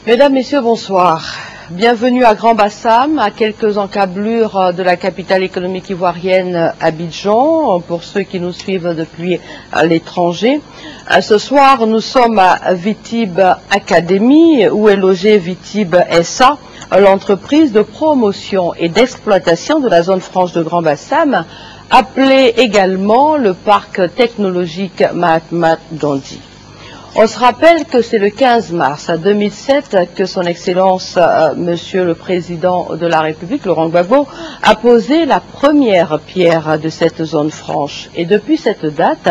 Mesdames, Messieurs, bonsoir. Bienvenue à Grand-Bassam, à quelques encablures de la capitale économique ivoirienne, Abidjan, pour ceux qui nous suivent depuis l'étranger. Ce soir, nous sommes à Vitib Academy, où est logé Vitib SA, l'entreprise de promotion et d'exploitation de la zone franche de Grand-Bassam, appelée également le parc technologique Mahatma Gandhi. On se rappelle que c'est le 15 mars 2007 que son Excellence, Monsieur le Président de la République, Laurent Gbagbo, a posé la première pierre de cette zone franche. Et depuis cette date,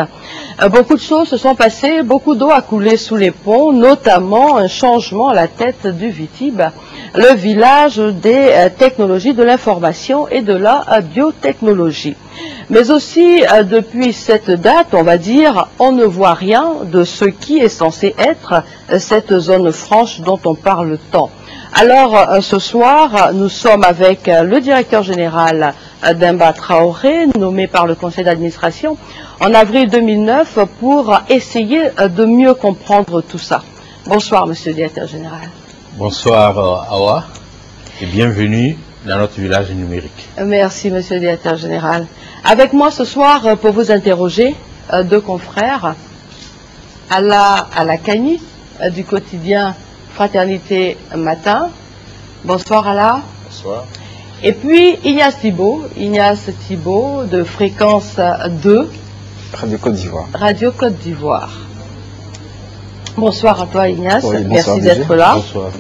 beaucoup de choses se sont passées, beaucoup d'eau a coulé sous les ponts, notamment un changement à la tête du Vitib, le village des technologies de l'information et de la biotechnologie. Mais aussi, depuis cette date, on va dire, on ne voit rien de ce qui est censé être cette zone franche dont on parle tant. Alors, ce soir, nous sommes avec le directeur général Demba Traoré, nommé par le conseil d'administration en avril 2009, pour essayer de mieux comprendre tout ça. Bonsoir, monsieur le directeur général. Bonsoir, Awa, et bienvenue dans notre village numérique. Merci, monsieur le directeur général. Avec moi ce soir, pour vous interroger, deux confrères, Alla Kani, du quotidien Fraternité Matin. Bonsoir, Alla. Bonsoir. Et puis Ignace Thibault, de Fréquence 2. Radio Côte d'Ivoire. Radio Côte d'Ivoire. Bonsoir à toi, Ignace. Oui, merci d'être là. Bonsoir.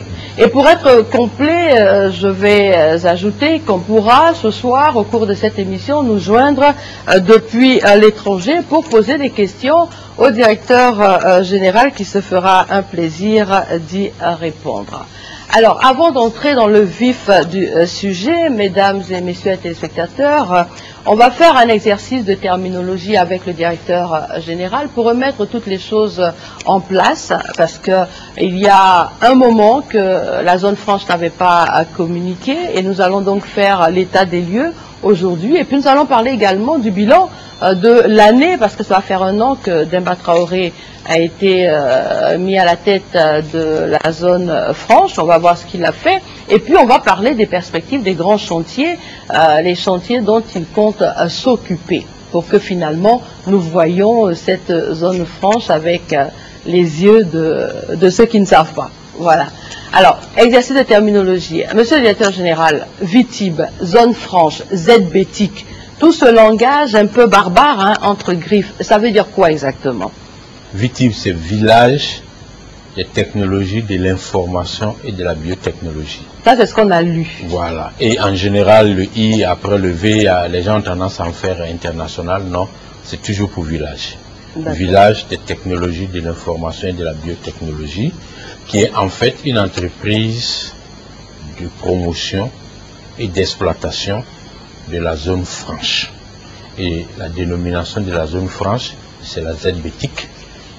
Et pour être complet, je vais ajouter qu'on pourra ce soir, au cours de cette émission, nous joindre depuis l'étranger pour poser des questions au directeur général qui se fera un plaisir d'y répondre. Alors, avant d'entrer dans le vif du sujet, mesdames et messieurs les téléspectateurs, on va faire un exercice de terminologie avec le directeur général pour remettre toutes les choses en place, parce que il y a un moment que la zone franche n'avait pas communiqué, et nous allons donc faire l'état des lieux aujourd'hui, et puis nous allons parler également du bilan de l'année, parce que ça va faire un an que Demba Traoré a été mis à la tête de la zone franche. On va voir ce qu'il a fait, et puis on va parler des perspectives des grands chantiers, les chantiers dont il compte s'occuper, pour que finalement nous voyions cette zone franche avec les yeux de ceux qui ne savent pas. Voilà. Alors, exercice de terminologie. Monsieur le directeur général, Vitib, zone franche, ZBTIC, tout ce langage un peu barbare, hein, entre griffes, ça veut dire quoi exactement? Vitib, c'est village des technologies de l'information et de la biotechnologie. Ça, c'est ce qu'on a lu. Voilà. Et en général, le I après le V, les gens ont tendance à en faire international. Non, c'est toujours pour village. Village des technologies de l'information et de la biotechnologie, qui est en fait une entreprise de promotion et d'exploitation de la zone franche. Et la dénomination de la zone franche, c'est la ZBTIC,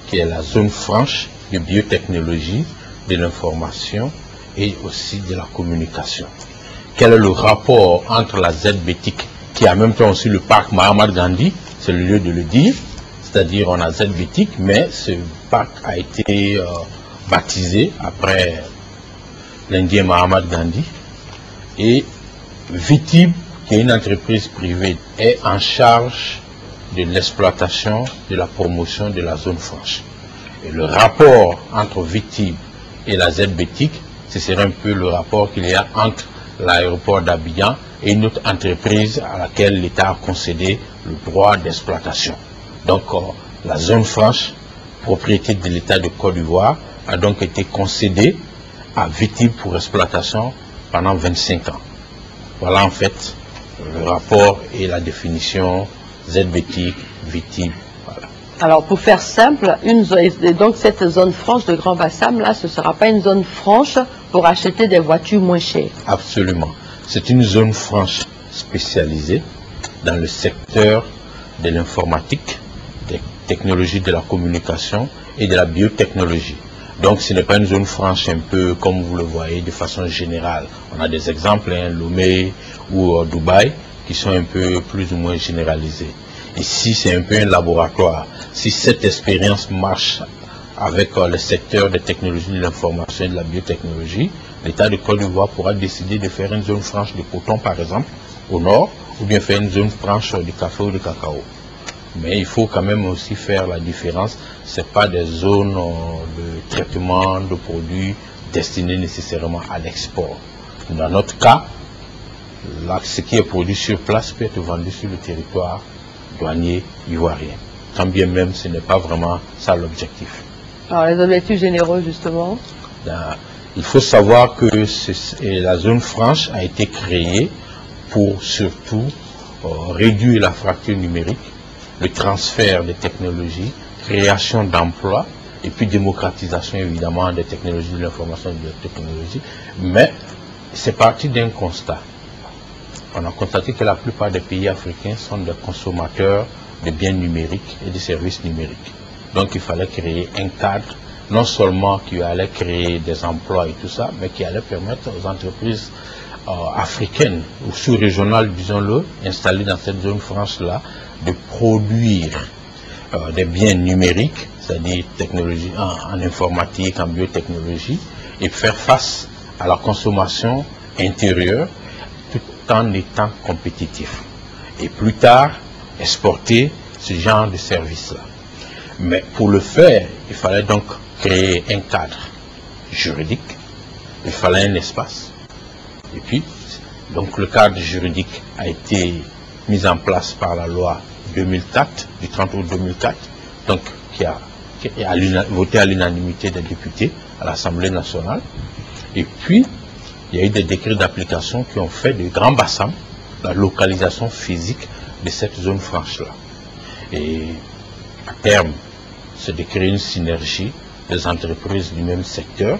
qui est la zone franche de biotechnologie, de l'information et aussi de la communication. Quel est le rapport entre la ZBTIC, qui est en même temps aussi le parc Mahatma Gandhi, c'est le lieu de le dire, c'est-à-dire on a ZBTIC, mais ce parc a été baptisé après l'Indien Mahatma Gandhi, et Vitib, qui est une entreprise privée, est en charge de l'exploitation, de la promotion de la zone franche. Et le rapport entre Vitib et la ZBTIC, ce serait un peu le rapport qu'il y a entre l'aéroport d'Abidjan et une autre entreprise à laquelle l'État a concédé le droit d'exploitation. Donc la zone franche, propriété de l'État de Côte d'Ivoire, a donc été concédée à Vitib pour exploitation pendant 25 ans. Voilà en fait le rapport et la définition ZBTIC, Vitib, voilà. Alors pour faire simple, donc cette zone franche de Grand-Bassam, là, ce ne sera pas une zone franche pour acheter des voitures moins chères. Absolument. C'est une zone franche spécialisée dans le secteur de l'informatique, des technologies de la communication et de la biotechnologie. Donc ce n'est pas une zone franche un peu comme vous le voyez de façon générale. On a des exemples, hein, Lomé ou Dubaï, qui sont un peu plus ou moins généralisés. Ici, c'est un peu un laboratoire. Si cette expérience marche avec le secteur des technologies de l'information et de la biotechnologie, l'État de Côte d'Ivoire pourra décider de faire une zone franche de coton, par exemple, au nord, ou bien faire une zone franche du café ou du cacao. Mais il faut quand même aussi faire la différence. Ce n'est pas des zones de traitement de produits destinés nécessairement à l'export. Dans notre cas, là, ce qui est produit sur place peut être vendu sur le territoire douanier ivoirien. Quand bien même ce n'est pas vraiment ça l'objectif. Alors les objectifs généraux justement? Il faut savoir que la zone franche a été créée pour surtout réduire la fracture numérique, le transfert des technologies, création d'emplois et puis démocratisation évidemment des technologies de l'information et de la technologie. Mais c'est parti d'un constat. On a constaté que la plupart des pays africains sont des consommateurs de biens numériques et de services numériques. Donc il fallait créer un cadre, non seulement qui allait créer des emplois et tout ça, mais qui allait permettre aux entreprises africaines ou sous-régionales, disons-le, installées dans cette zone franche-là, de produire des biens numériques, c'est-à-dire technologie en informatique, en biotechnologie, et faire face à la consommation intérieure tout en étant compétitif. Et plus tard, exporter ce genre de services-là. Mais pour le faire, il fallait donc créer un cadre juridique, il fallait un espace. Et puis, donc le cadre juridique a été mis en place par la loi 2004, du 30 août 2004, donc qui a voté à l'unanimité des députés à l'Assemblée nationale. Et puis, il y a eu des décrets d'application qui ont fait de Grand Bassam la localisation physique de cette zone franche-là. Et à terme, c'est de créer une synergie des entreprises du même secteur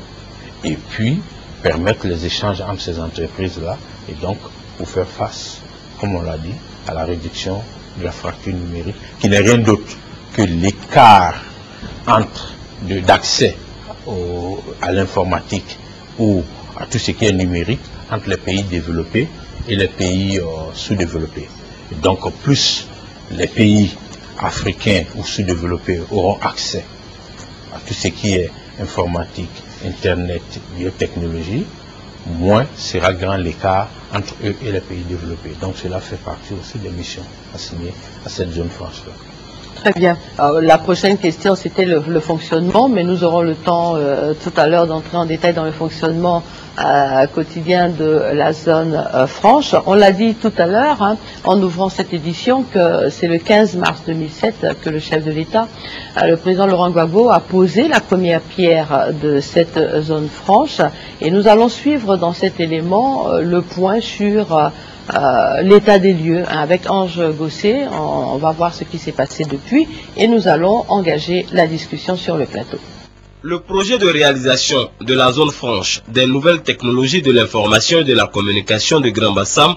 et puis permettre les échanges entre ces entreprises-là et donc pour faire face, comme on l'a dit, à la réduction de la fracture numérique, qui n'est rien d'autre que l'écart entre d'accès à l'informatique ou à tout ce qui est numérique entre les pays développés et les pays sous-développés. Donc plus les pays africains ou sous-développés auront accès à tout ce qui est informatique, internet, biotechnologie, moins sera grand l'écart entre eux et les pays développés. Donc cela fait partie aussi des missions assignées à cette zone franche-là. Très bien. Alors, la prochaine question, c'était le fonctionnement, mais nous aurons le temps tout à l'heure d'entrer en détail dans le fonctionnement quotidien de la zone franche. On l'a dit tout à l'heure, hein, en ouvrant cette édition, que c'est le 15 mars 2007 que le chef de l'État, le président Laurent Gbagbo, a posé la première pierre de cette zone franche. Et nous allons suivre dans cet élément le point sur l'état des lieux. Avec Ange Gosset, on va voir ce qui s'est passé depuis et nous allons engager la discussion sur le plateau. Le projet de réalisation de la zone franche des nouvelles technologies de l'information et de la communication de Grand Bassam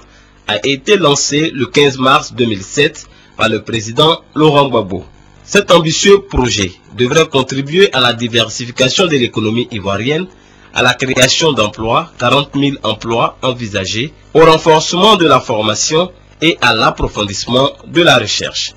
a été lancé le 15 mars 2007 par le président Laurent Gbagbo. Cet ambitieux projet devrait contribuer à la diversification de l'économie ivoirienne, à la création d'emplois, 40 000 emplois envisagés, au renforcement de la formation et à l'approfondissement de la recherche.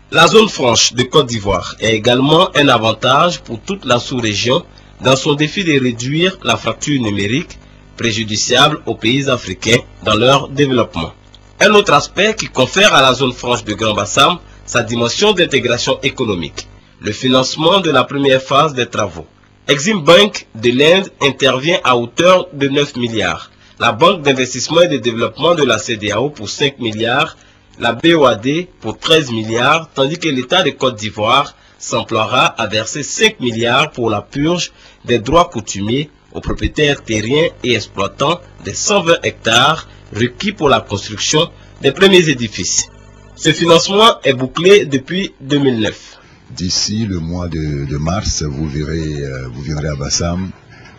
La zone franche de Côte d'Ivoire est également un avantage pour toute la sous-région dans son défi de réduire la fracture numérique préjudiciable aux pays africains dans leur développement. Un autre aspect qui confère à la zone franche de Grand Bassam sa dimension d'intégration économique, le financement de la première phase des travaux. Exim Bank de l'Inde intervient à hauteur de 9 milliards, la Banque d'investissement et de développement de la CEDEAO pour 5 milliards, la BOAD pour 13 milliards, tandis que l'État de Côte d'Ivoire s'emploiera à verser 5 milliards pour la purge des droits coutumiers aux propriétaires terriens et exploitants des 120 hectares requis pour la construction des premiers édifices. Ce financement est bouclé depuis 2009. D'ici le mois de mars, vous viendrez à Bassam,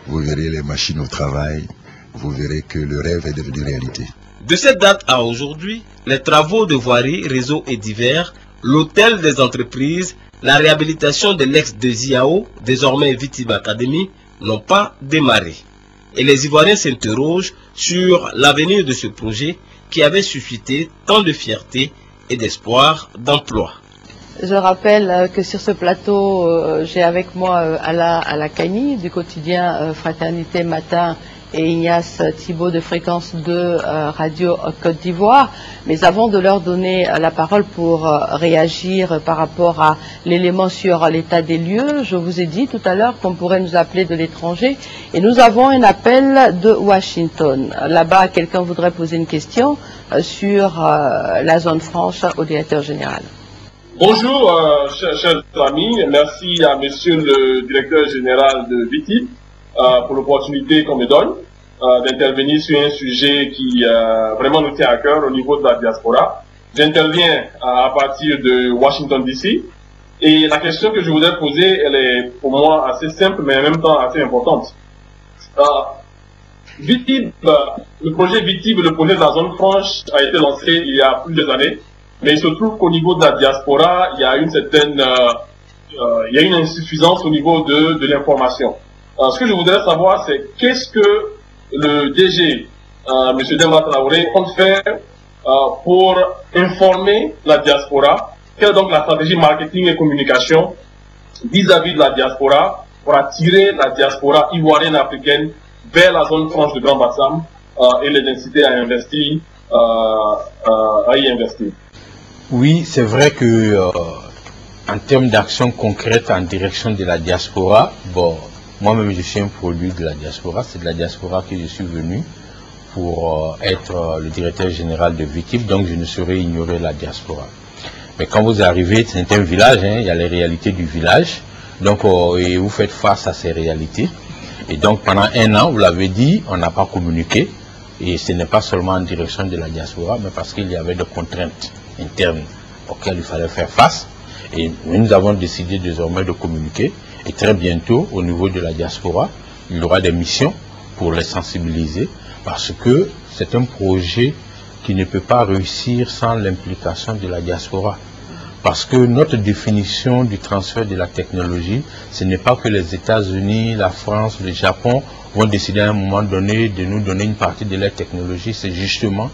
vous verrez les machines au travail, vous verrez que le rêve est devenu réalité. De cette date à aujourd'hui, les travaux de voirie, réseaux et divers, l'hôtel des entreprises, la réhabilitation de l'ex de Ziao, désormais Vitib Academy, n'ont pas démarré. Et les Ivoiriens s'interrogent sur l'avenir de ce projet qui avait suscité tant de fierté et d'espoir d'emploi. Je rappelle que sur ce plateau, j'ai avec moi Alain Alakani du quotidien Fraternité Matin et Ignace Thibault de Fréquence 2 Radio Côte d'Ivoire. Mais avant de leur donner la parole pour réagir par rapport à l'élément sur l'état des lieux, je vous ai dit tout à l'heure qu'on pourrait nous appeler de l'étranger et nous avons un appel de Washington. Là-bas, quelqu'un voudrait poser une question sur la zone franche au directeur général. Bonjour, chers amis. Merci à monsieur le directeur général de VITIB pour l'opportunité qu'on me donne d'intervenir sur un sujet qui vraiment nous tient à cœur au niveau de la diaspora. J'interviens à partir de Washington DC et la question que je voudrais poser, elle est pour moi assez simple mais en même temps assez importante. VITIB, le projet VITIB, le projet de la zone franche a été lancé il y a plusieurs années. Mais il se trouve qu'au niveau de la diaspora, il y a une certaine, il y a une insuffisance au niveau de l'information. Ce que je voudrais savoir, c'est qu'est-ce que le DG, M. Demba Traoré, compte faire pour informer la diaspora. Quelle est donc la stratégie marketing et communication vis-à-vis de la diaspora pour attirer la diaspora ivoirienne africaine vers la zone franche de Grand Bassam et les inciter à investir, à y investir. Oui, c'est vrai que en termes d'action concrète en direction de la diaspora, bon, moi-même je suis un produit de la diaspora, c'est de la diaspora que je suis venu pour être le directeur général de VITIB, donc je ne saurais ignorer la diaspora. Mais quand vous arrivez, c'est un village, hein, il y a les réalités du village, donc et vous faites face à ces réalités. Et donc pendant un an, vous l'avez dit, on n'a pas communiqué, et ce n'est pas seulement en direction de la diaspora, mais parce qu'il y avait des contraintes internes auxquelles il fallait faire face. Et nous avons décidé désormais de communiquer. Et très bientôt, au niveau de la diaspora, il y aura des missions pour les sensibiliser, parce que c'est un projet qui ne peut pas réussir sans l'implication de la diaspora. Parce que notre définition du transfert de la technologie, ce n'est pas que les États-Unis, la France, le Japon vont décider à un moment donné de nous donner une partie de leur technologie. C'est justement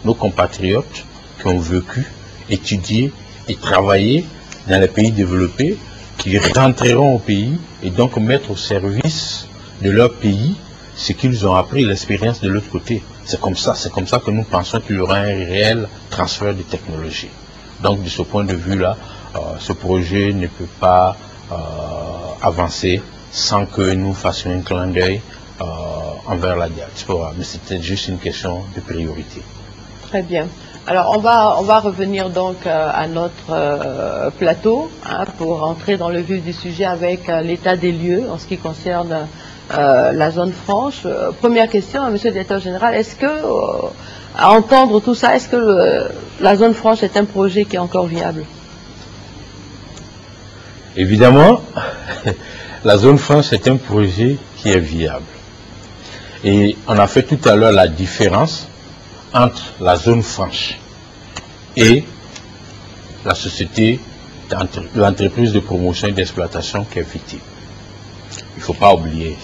nos compatriotes qui ont vécu, étudié et travaillé dans les pays développés, qui rentreront au pays et donc mettre au service de leur pays ce qu'ils ont appris, l'expérience de l'autre côté. C'est comme ça que nous pensons qu'il y aura un réel transfert de technologie. Donc de ce point de vue-là, ce projet ne peut pas avancer sans que nous fassions un clin d'œil envers la diaspora. Mais c'était juste une question de priorité. Très bien. Alors on va revenir donc à notre plateau pour entrer dans le vif du sujet avec l'état des lieux en ce qui concerne la zone franche. Première question, monsieur le directeur général, est-ce que, à entendre tout ça, est-ce que la zone franche est un projet qui est encore viable? Évidemment, la zone franche est un projet qui est viable. Et on a fait tout à l'heure la différence entre la zone franche et la société, l'entreprise de promotion et d'exploitation qui est VITIB. Il ne faut pas oublier.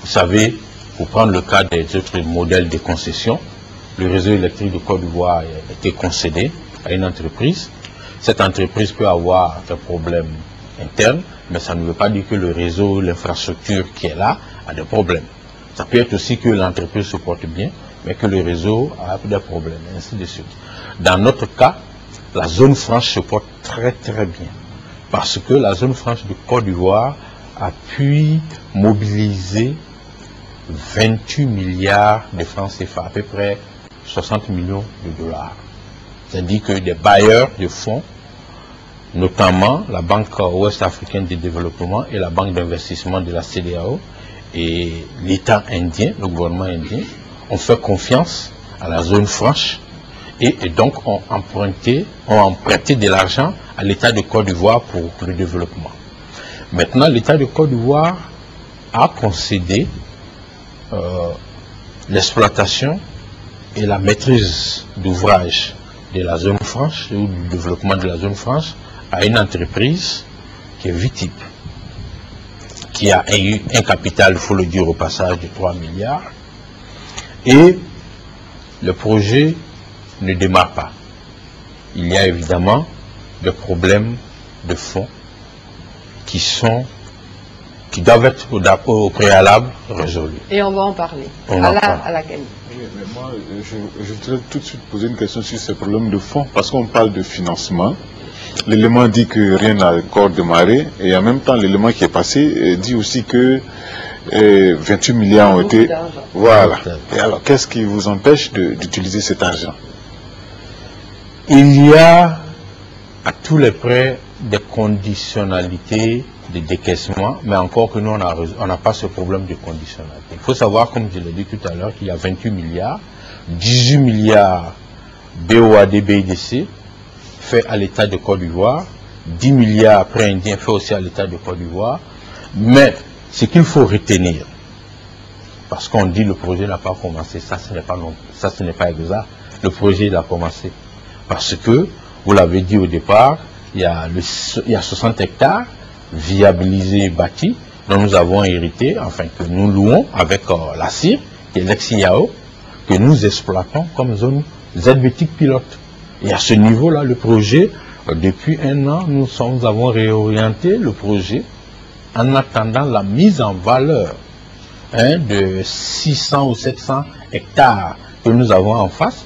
Vous savez, pour prendre le cas des autres modèles de concession, le réseau électrique de Côte d'Ivoire a été concédé à une entreprise. Cette entreprise peut avoir des problèmes internes, mais ça ne veut pas dire que le réseau, l'infrastructure qui est là a des problèmes. Ça peut être aussi que l'entreprise se porte bien, mais que le réseau a des problèmes, et ainsi de suite. Dans notre cas, la zone franche se porte très très bien, parce que la zone franche de Côte d'Ivoire a pu mobiliser 28 milliards de francs CFA, à peu près 60 millions de dollars. C'est-à-dire que des bailleurs de fonds, notamment la Banque ouest-africaine de développement et la Banque d'investissement de la CEDEAO et l'État indien, le gouvernement indien, ont fait confiance à la zone franche et donc ont emprunté de l'argent à l'État de Côte d'Ivoire pour le développement. Maintenant, l'État de Côte d'Ivoire a concédé l'exploitation et la maîtrise d'ouvrage de la zone franche ou du développement de la zone franche à une entreprise qui est VITIB, qui a eu un capital, il faut le dire au passage, de 3 milliards. Et le projet ne démarre pas. Il y a évidemment des problèmes de fonds qui doivent être au préalable résolus. Et on va en parler. À la CANI. Oui, mais moi, je voudrais tout de suite poser une question sur ces problèmes de fonds, parce qu'on parle de financement. L'élément dit que rien n'a encore démarré, et en même temps, l'élément qui est passé dit aussi que 28 milliards ont été... Voilà. Et alors, qu'est-ce qui vous empêche d'utiliser cet argent? Il y a à tous les prêts des conditionnalités de décaissement, mais encore que nous, on n'a pas ce problème de conditionnalité. Il faut savoir, comme je l'ai dit tout à l'heure, qu'il y a 28 milliards, 18 milliards BOAD, BIDC, fait à l'État de Côte d'Ivoire, 10 milliards prêts indiens fait aussi à l'État de Côte d'Ivoire, mais ce qu'il faut retenir, parce qu'on dit le projet n'a pas commencé, ça ce n'est pas exact, le projet il a commencé, parce que, vous l'avez dit au départ, il y a 60 hectares, viabilisés et bâtis, dont nous avons hérité, enfin que nous louons avec la CIR, qui est l'ex-IAO, que nous exploitons comme zone zététique pilote. Et à ce niveau-là, le projet, depuis un an, nous avons réorienté le projet en attendant la mise en valeur de 600 ou 700 hectares que nous avons en face,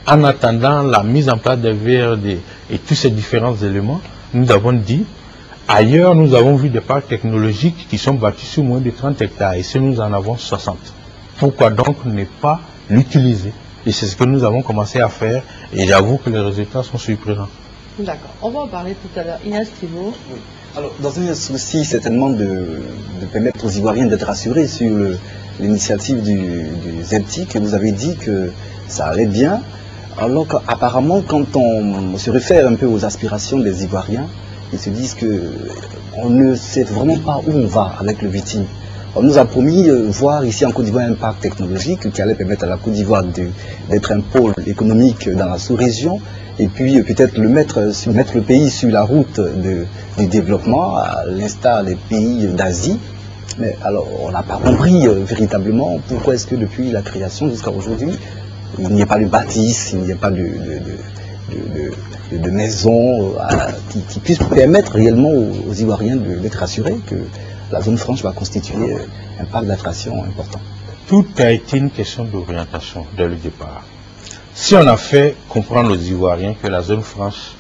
en attendant la mise en place des VRD et tous ces différents éléments, nous avons dit, ailleurs nous avons vu des parcs technologiques qui sont bâtis sur moins de 30 hectares, ici nous en avons 60. Pourquoi donc ne pas l'utiliser? Et c'est ce que nous avons commencé à faire, et j'avoue que les résultats sont surprenants. D'accord, on va en parler tout à l'heure. Inès Thibault. Alors, dans un souci certainement de permettre aux Ivoiriens d'être rassurés sur l'initiative du ZEPTI, que vous avez dit que ça allait bien, alors qu'apparemment, quand on se réfère un peu aux aspirations des Ivoiriens, ils se disent qu'on ne sait vraiment pas où on va avec le VTI. On nous a promis voir ici en Côte d'Ivoire un parc technologique qui allait permettre à la Côte d'Ivoire d'être un pôle économique dans la sous-région, et puis peut-être mettre le pays sur la route du développement, à l'instar des pays d'Asie. Mais alors, on n'a pas compris véritablement pourquoi est-ce que depuis la création jusqu'à aujourd'hui, il n'y a pas de bâtisse, il n'y a pas de maisons qui puissent permettre réellement aux Ivoiriens d'être rassurés que la zone franche va constituer un parc d'attraction important. Tout a été une question d'orientation dès le départ. Si on a fait comprendre aux Ivoiriens que la zone franche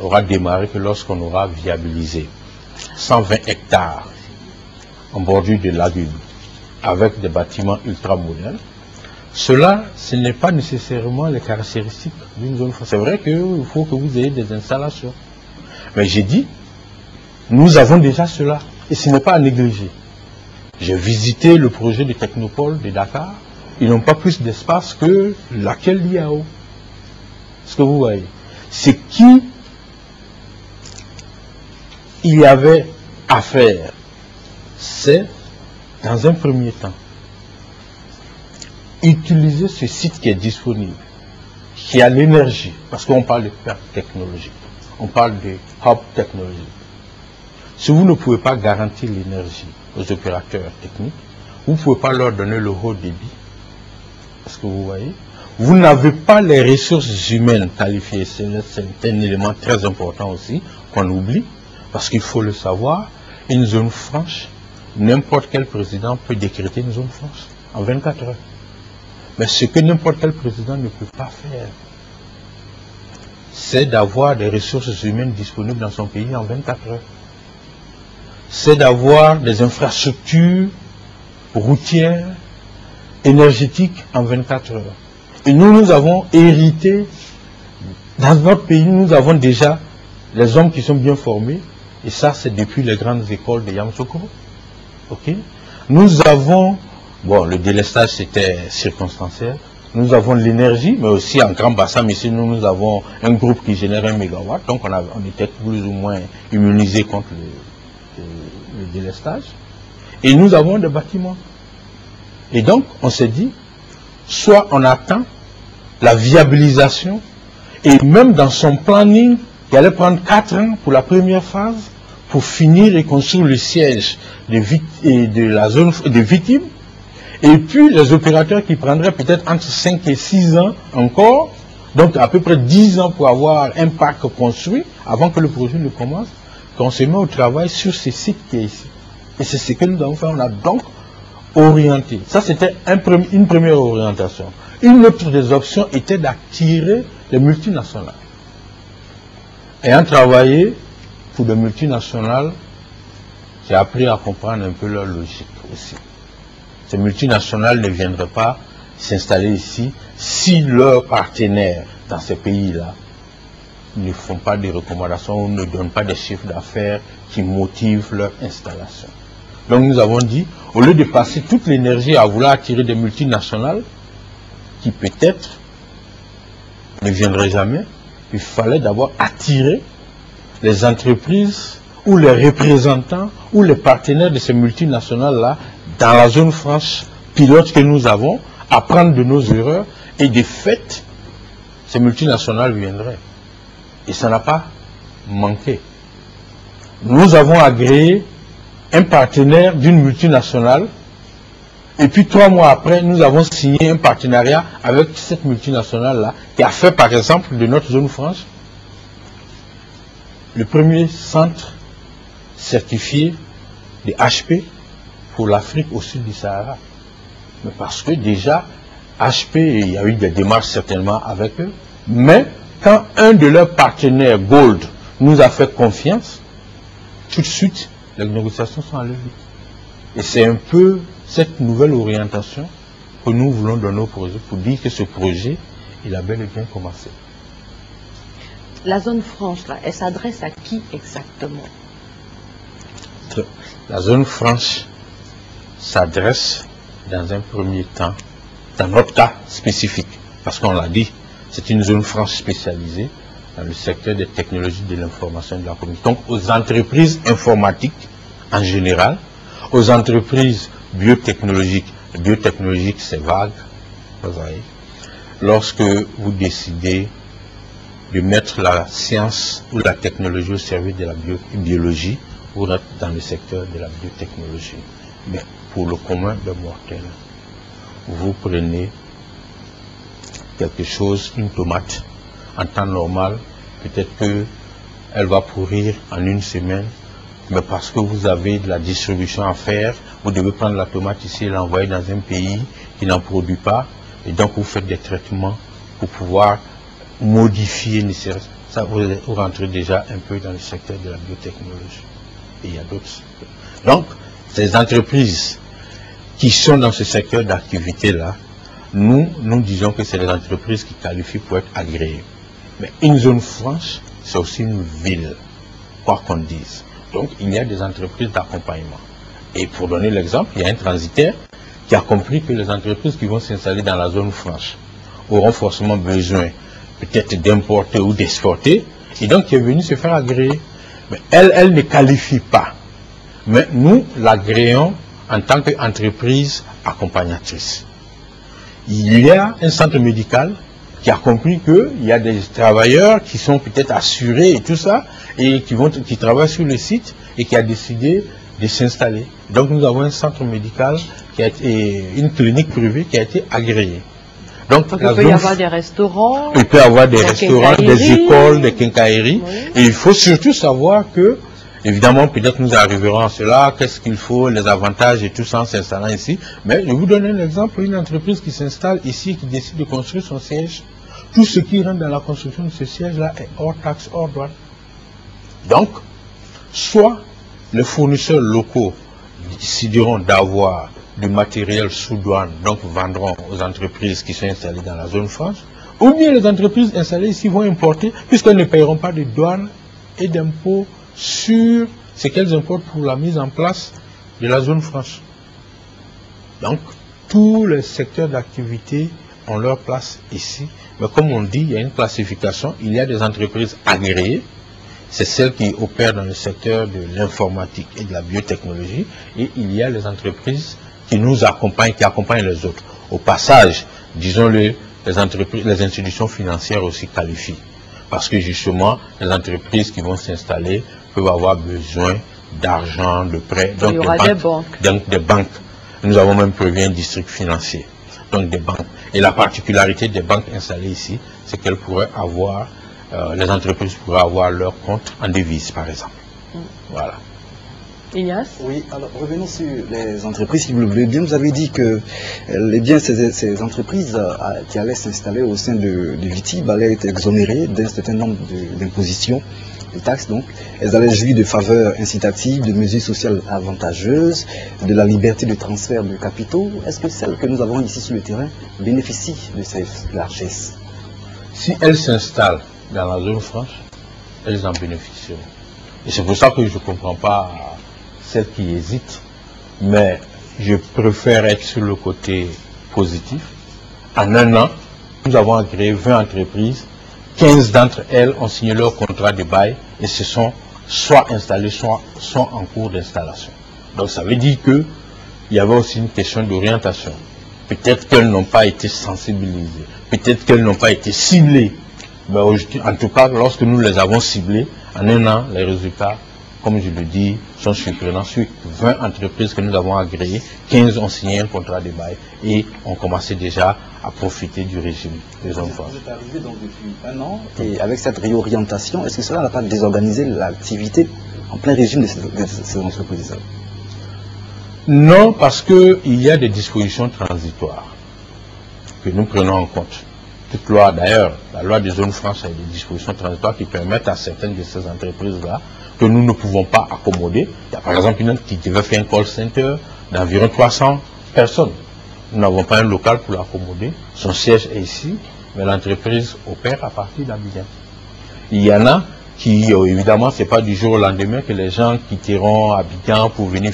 aura démarré que lorsqu'on aura viabilisé 120 hectares en bordure de lagune avec des bâtiments ultra-modernes, cela, ce n'est pas nécessairement les caractéristiques d'une zone franche. C'est vrai qu'il faut que vous ayez des installations. Mais j'ai dit, nous avons déjà cela. Et ce n'est pas à négliger. J'ai visité le projet de Technopole de Dakar. Ils n'ont pas plus d'espace que laquelle l'IAO. Ce que vous voyez. Ce qui il y avait à faire, c'est, dans un premier temps, utiliser ce site qui est disponible, qui a l'énergie, parce qu'on parle de perte technologique, on parle de hub technologique. Si vous ne pouvez pas garantir l'énergie aux opérateurs techniques, vous ne pouvez pas leur donner le haut débit. Parce que vous voyez, vous n'avez pas les ressources humaines qualifiées. C'est un élément très important aussi qu'on oublie. Parce qu'il faut le savoir, une zone franche, n'importe quel président peut décréter une zone franche en 24 heures. Mais ce que n'importe quel président ne peut pas faire, c'est d'avoir des ressources humaines disponibles dans son pays en 24 heures. C'est d'avoir des infrastructures routières, énergétiques en 24 heures. Et nous avons hérité, dans notre pays, nous avons déjà les hommes qui sont bien formés, et ça c'est depuis les grandes écoles de Yamoussoukro. Okay? Nous avons, bon, le délestage c'était circonstanciel, nous avons l'énergie, mais aussi en Grand Bassam ici, nous avons un groupe qui génère 1 mégawatt, donc on était plus ou moins immunisés contre le délestage, et nous avons des bâtiments. Et donc, on s'est dit, soit on attend la viabilisation, et même dans son planning, il allait prendre 4 ans pour la première phase, pour finir et construire le siège de la zone de victimes, et puis les opérateurs qui prendraient peut-être entre 5 et 6 ans encore, Donc à peu près 10 ans pour avoir un parc construit, avant que le projet ne commence, qu'on se met au travail sur ce site qui est ici. Et c'est ce que nous avons fait, on a donc orienté. Ça c'était une première orientation. Une autre des options était d'attirer les multinationales. Ayant travaillé pour des multinationales, j'ai appris à comprendre un peu leur logique aussi. Ces multinationales ne viendraient pas s'installer ici si leurs partenaires dans ces pays-là ne font pas des recommandations ou ne donnent pas des chiffres d'affaires qui motivent leur installation. Donc nous avons dit, au lieu de passer toute l'énergie à vouloir attirer des multinationales qui peut-être ne viendraient jamais, il fallait d'abord attirer les entreprises ou les représentants ou les partenaires de ces multinationales-là dans la zone franche pilote que nous avons, apprendre de nos erreurs, et de fait, ces multinationales viendraient. Et ça n'a pas manqué. Nous avons agréé un partenaire d'une multinationale, et puis 3 mois après, nous avons signé un partenariat avec cette multinationale-là, qui a fait par exemple de notre zone franche le premier centre certifié de HP pour l'Afrique au sud du Sahara. Mais parce que déjà, HP, il y a eu des démarches certainement avec eux, mais quand un de leurs partenaires, Gold, nous a fait confiance, tout de suite, les négociations sont allées vite. Et c'est un peu cette nouvelle orientation que nous voulons donner au projet, pour dire que ce projet, il a bel et bien commencé. La zone franche, là, elle s'adresse à qui exactement? La zone franche s'adresse dans un premier temps, dans notre cas spécifique, parce qu'on l'a dit, c'est une zone franche spécialisée dans le secteur des technologies de l'information et de la communication. Donc aux entreprises informatiques en général, aux entreprises biotechnologiques. Biotechnologique, c'est vague, vous voyez. Lorsque vous décidez de mettre la science ou la technologie au service de la biologie, vous êtes dans le secteur de la biotechnologie. Mais pour le commun des mortels, vous prenez quelque chose, une tomate, en temps normal, peut-être qu'elle va pourrir en 1 semaine, mais parce que vous avez de la distribution à faire, vous devez prendre la tomate ici et l'envoyer dans un pays qui n'en produit pas, et donc vous faites des traitements pour pouvoir modifier, ça vous rentrez déjà un peu dans le secteur de la biotechnologie. Et il y a d'autres secteurs. Donc, ces entreprises qui sont dans ce secteur d'activité-là, nous disons que c'est des entreprises qui qualifient pour être agréées. Mais une zone franche, c'est aussi une ville, quoi qu'on dise. Donc, il y a des entreprises d'accompagnement. Et pour donner l'exemple, il y a un transitaire qui a compris que les entreprises qui vont s'installer dans la zone franche auront forcément besoin peut-être d'importer ou d'exporter, et donc qui est venu se faire agréer. Mais elle ne qualifie pas. Mais nous l'agréons en tant qu'entreprise accompagnatrice. Il y a un centre médical qui a compris qu'il y a des travailleurs qui sont peut-être assurés et tout ça, et qui travaillent sur le site, et qui a décidé de s'installer. Donc nous avons un centre médical, qui a été, une clinique privée qui a été agréée. Donc il peut y avoir des restaurants. Il peut y avoir des restaurants, des écoles, des quincailleries. Oui. Et il faut surtout savoir que, évidemment, peut-être nous arriverons à cela, qu'est-ce qu'il faut, les avantages et tout ça en s'installant ici. Mais je vous donne un exemple, une entreprise qui s'installe ici, qui décide de construire son siège. Tout ce qui rentre dans la construction de ce siège-là est hors taxe, hors douane. Donc, soit les fournisseurs locaux décideront d'avoir du matériel sous douane, donc vendront aux entreprises qui sont installées dans la zone franche, ou bien les entreprises installées ici vont importer, puisqu'elles ne paieront pas de douane et d'impôts sur ce qu'elles importent pour la mise en place de la zone franche. Donc, tous les secteurs d'activité ont leur place ici, mais comme on dit, il y a une classification, il y a des entreprises agréées, c'est celles qui opèrent dans le secteur de l'informatique et de la biotechnologie, et il y a les entreprises qui nous accompagnent, qui accompagnent les autres. Au passage, disons-le, les entreprises, les institutions financières aussi qualifient. Parce que justement, les entreprises qui vont s'installer peuvent avoir besoin d'argent, de prêts, donc des banques. Nous avons même prévu un district financier. donc des banques. Et la particularité des banques installées ici, c'est qu'elles pourraient avoir, les entreprises pourraient avoir leur compte en devise, par exemple. Voilà. Ignace? Oui, alors revenons sur les entreprises, si vous le voulez bien. Vous avez dit que les biens, ces entreprises qui allaient s'installer au sein de Vitib allaient être exonérées d'un certain nombre d'impositions, de taxes donc. Elles allaient jouir de faveurs incitatives, de mesures sociales avantageuses, de la liberté de transfert de capitaux. Est-ce que celles que nous avons ici sur le terrain bénéficient de ces largesses? Si elles s'installent dans la zone franche, elles en bénéficieront. Et c'est pour ça que je ne comprends pas celles qui hésitent, mais je préfère être sur le côté positif. En un an, nous avons agréé 20 entreprises, 15 d'entre elles ont signé leur contrat de bail et se sont soit installées, soit sont en cours d'installation. Donc ça veut dire qu'il y avait aussi une question d'orientation. Peut-être qu'elles n'ont pas été sensibilisées, peut-être qu'elles n'ont pas été ciblées. Mais en tout cas, lorsque nous les avons ciblées, en un an, les résultats, comme je le dis, sont surprenants. Sur 20 entreprises que nous avons agréées, 15 ont signé un contrat de bail et ont commencé déjà à profiter du régime des zones franches. Vous êtes arrivé donc depuis un an et avec cette réorientation, est-ce que cela n'a pas désorganisé l'activité en plein régime de ces entreprises? Non, parce qu'il y a des dispositions transitoires que nous prenons en compte. Toute loi, d'ailleurs, la loi des zones franches a des dispositions transitoires qui permettent à certaines de ces entreprises-là que nous ne pouvons pas accommoder. Il y a par exemple une qui devait faire un call center d'environ 300 personnes. Nous n'avons pas un local pour l'accommoder. Son siège est ici, mais l'entreprise opère à partir d'Abidjan. Il y en a qui, évidemment, ce n'est pas du jour au lendemain que les gens quitteront Abidjan pour venir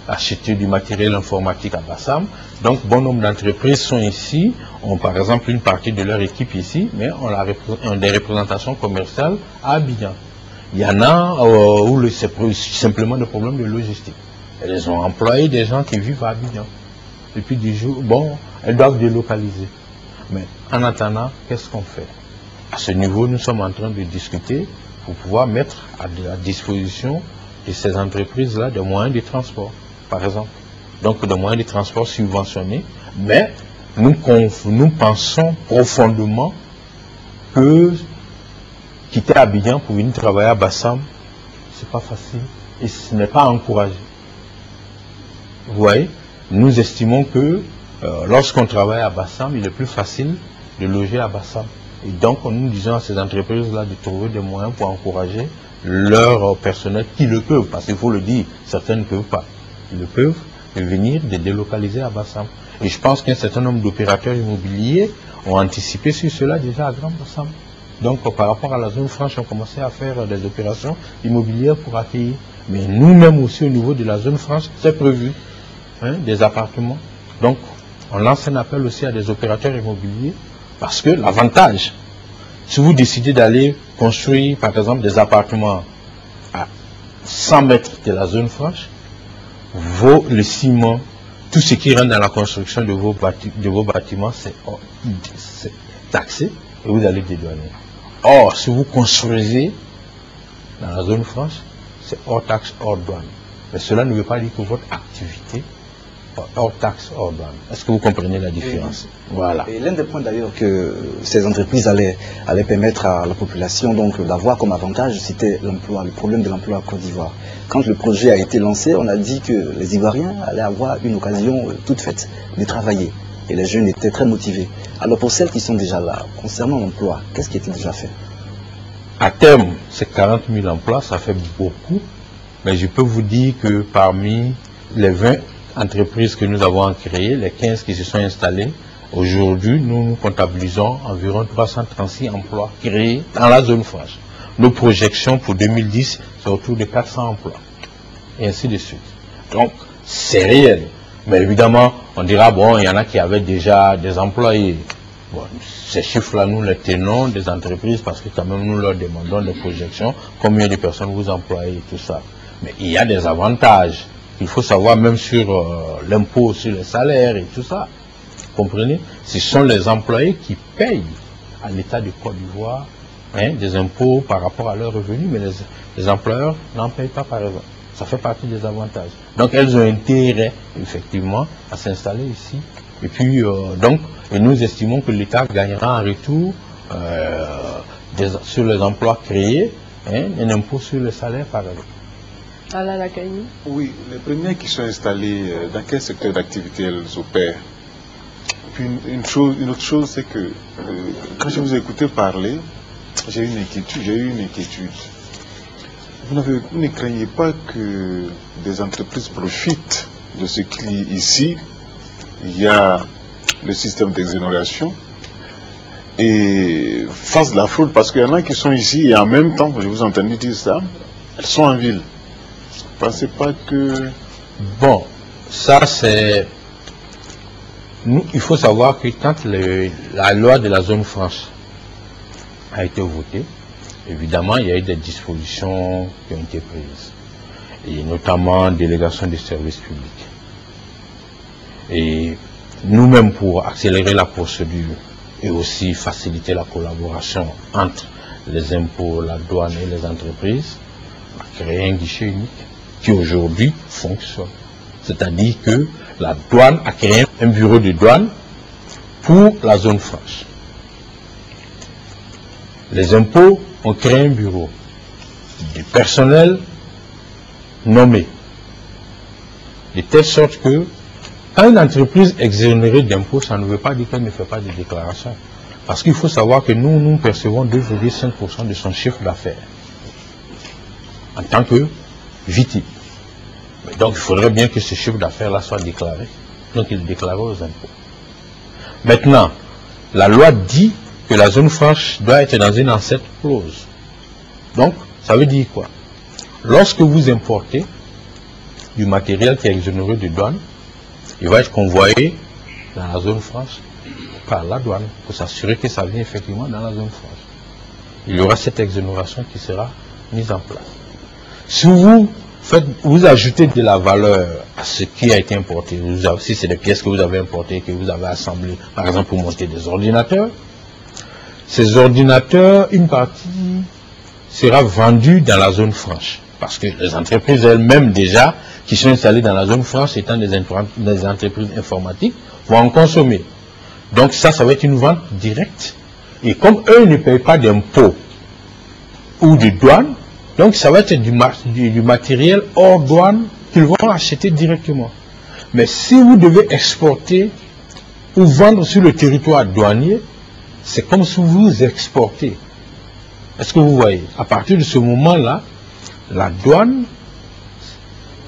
acheter du matériel informatique à Bassam. Donc, bon nombre d'entreprises sont ici, ont par exemple une partie de leur équipe ici, mais ont des représentations commerciales à Abidjan. Il y en a où c'est simplement des problèmes de logistique. Elles ont employé des gens qui vivent à Abidjan. Depuis 10 jours, bon, elles doivent délocaliser. Mais en attendant, qu'est-ce qu'on fait? À ce niveau, nous sommes en train de discuter pour pouvoir mettre à la disposition de ces entreprises-là des moyens de transport, par exemple. Donc des moyens de transport subventionnés. Mais nous pensons profondément que quitter Abidjan pour venir travailler à Bassam, c'est pas facile et ce n'est pas encouragé. Vous voyez, nous estimons que lorsqu'on travaille à Bassam, il est plus facile de loger à Bassam. Et donc, nous disons à ces entreprises-là de trouver des moyens pour encourager leur personnel qui le peuvent, parce qu'il faut le dire, certains ne peuvent pas. Ils le peuvent, de venir, de délocaliser à Bassam. Et je pense qu'un certain nombre d'opérateurs immobiliers ont anticipé sur cela déjà à Grand Bassam. Donc, par rapport à la zone franche, on commençait à faire des opérations immobilières pour accueillir. Mais nous-mêmes aussi, au niveau de la zone franche, c'est prévu, des appartements. Donc, on lance un appel aussi à des opérateurs immobiliers, parce que l'avantage, si vous décidez d'aller construire, par exemple, des appartements à 100 mètres de la zone franche, le ciment, tout ce qui rentre dans la construction de vos bâtiments, c'est taxé et vous allez dédouaner. Or, si vous construisez dans la zone franche, c'est hors taxe, hors douane. Mais cela ne veut pas dire que votre activité est hors taxe, hors douane. Est-ce que vous comprenez la différence? Voilà. Et l'un des points d'ailleurs que ces entreprises allaient permettre à la population d'avoir comme avantage, c'était l'emploi, le problème de l'emploi en Côte d'Ivoire. Quand le projet a été lancé, on a dit que les Ivoiriens allaient avoir une occasion toute faite de travailler. Et les jeunes étaient très motivés. Alors pour celles qui sont déjà là, concernant l'emploi, qu'est-ce qui a été déjà fait? À terme, c'est 40 000 emplois, ça fait beaucoup. Mais je peux vous dire que parmi les 20 entreprises que nous avons créées, les 15 qui se sont installées, aujourd'hui, nous comptabilisons environ 336 emplois créés dans la zone franche. Nos projections pour 2010, c'est autour de 400 emplois. Et ainsi de suite. Donc, c'est réel. Mais évidemment, on dira, bon, il y en a qui avaient déjà des employés. Bon, ces chiffres-là, nous les tenons des entreprises parce que quand même, nous leur demandons des projections, combien de personnes vous employez et tout ça. Mais il y a des avantages. Il faut savoir même sur l'impôt sur les salaires et tout ça. Vous comprenez? Ce sont les employés qui payent à l'État de Côte d'Ivoire des impôts par rapport à leurs revenus, mais les employeurs n'en payent pas par exemple. Ça fait partie des avantages. Donc elles ont intérêt, effectivement, à s'installer ici. Et puis, et nous estimons que l'État gagnera en retour sur les emplois créés, un impôt sur le salaire par exemple. Alain Lacagny. Oui, les premiers qui sont installés, dans quel secteur d'activité elles opèrent? Puis une autre chose, c'est que quand je vous ai écouté parler, j'ai eu une inquiétude. Vous ne craignez pas que des entreprises profitent de ce qu'il ici, il y a le système d'exonération et fassent de la fraude, parce qu'il y en a qui sont ici et en même temps, je vous ai entendu dire ça, elles sont en ville. Vous ne pensez pas que... Bon, ça c'est... Il faut savoir que quand la loi de la zone franche a été votée, évidemment, il y a eu des dispositions qui ont été prises, et notamment délégation des services publics. Et nous-mêmes, pour accélérer la procédure et aussi faciliter la collaboration entre les impôts, la douane et les entreprises, on a créé un guichet unique qui aujourd'hui fonctionne. C'est-à-dire que la douane a créé un bureau de douane pour la zone franche. Les impôts ont créé un bureau du personnel nommé, de telle sorte que quand une entreprise est exonérée d'impôts, ça ne veut pas dire qu'elle ne fait pas de déclaration. Parce qu'il faut savoir que nous percevons 2,5% de son chiffre d'affaires en tant que victime. Donc il faudrait bien que ce chiffre d'affaires-là soit déclaré. Donc il est déclaré aux impôts. Maintenant, la loi dit que la zone franche doit être dans une ancêtre close. Donc, ça veut dire quoi? Lorsque vous importez du matériel qui est exonéré de douane, il va être convoyé dans la zone franche par la douane pour s'assurer que ça vient effectivement dans la zone franche. Il y aura cette exonération qui sera mise en place. Si vous ajoutez de la valeur à ce qui a été importé, si c'est des pièces que vous avez importées, que vous avez assemblées, par exemple pour monter des ordinateurs, ces ordinateurs, une partie sera vendue dans la zone franche. Parce que les entreprises elles-mêmes déjà, qui sont installées dans la zone franche, étant des entreprises informatiques, vont en consommer. Donc ça va être une vente directe. Et comme eux ne payent pas d'impôts ou de douane, donc ça va être du matériel hors douane qu'ils vont acheter directement. Mais si vous devez exporter ou vendre sur le territoire douanier, c'est comme si vous exportez. Est-ce que vous voyez? À partir de ce moment-là, la douane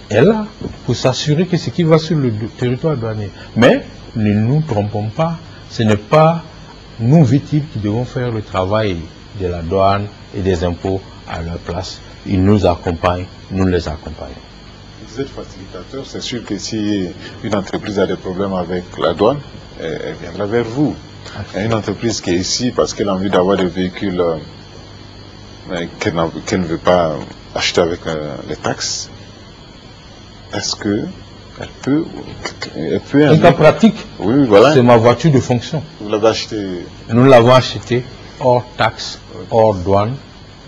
est là pour s'assurer que ce qui va sur le territoire douanier. Mais ne nous trompons pas, ce n'est pas nous victimes qui devons faire le travail de la douane et des impôts à leur place. Ils nous accompagnent, nous les accompagnons. Vous êtes facilitateur, c'est sûr que si une entreprise a des problèmes avec la douane, elle viendra vers vous. Il y a une entreprise qui est ici parce qu'elle a envie d'avoir des véhicules qu'elle ne veut pas acheter avec les taxes. Est-ce que elle peut un cas pratique, oui, voilà. C'est ma voiture de fonction. Vous l'avez achetée? Nous l'avons achetée hors taxe, hors douane.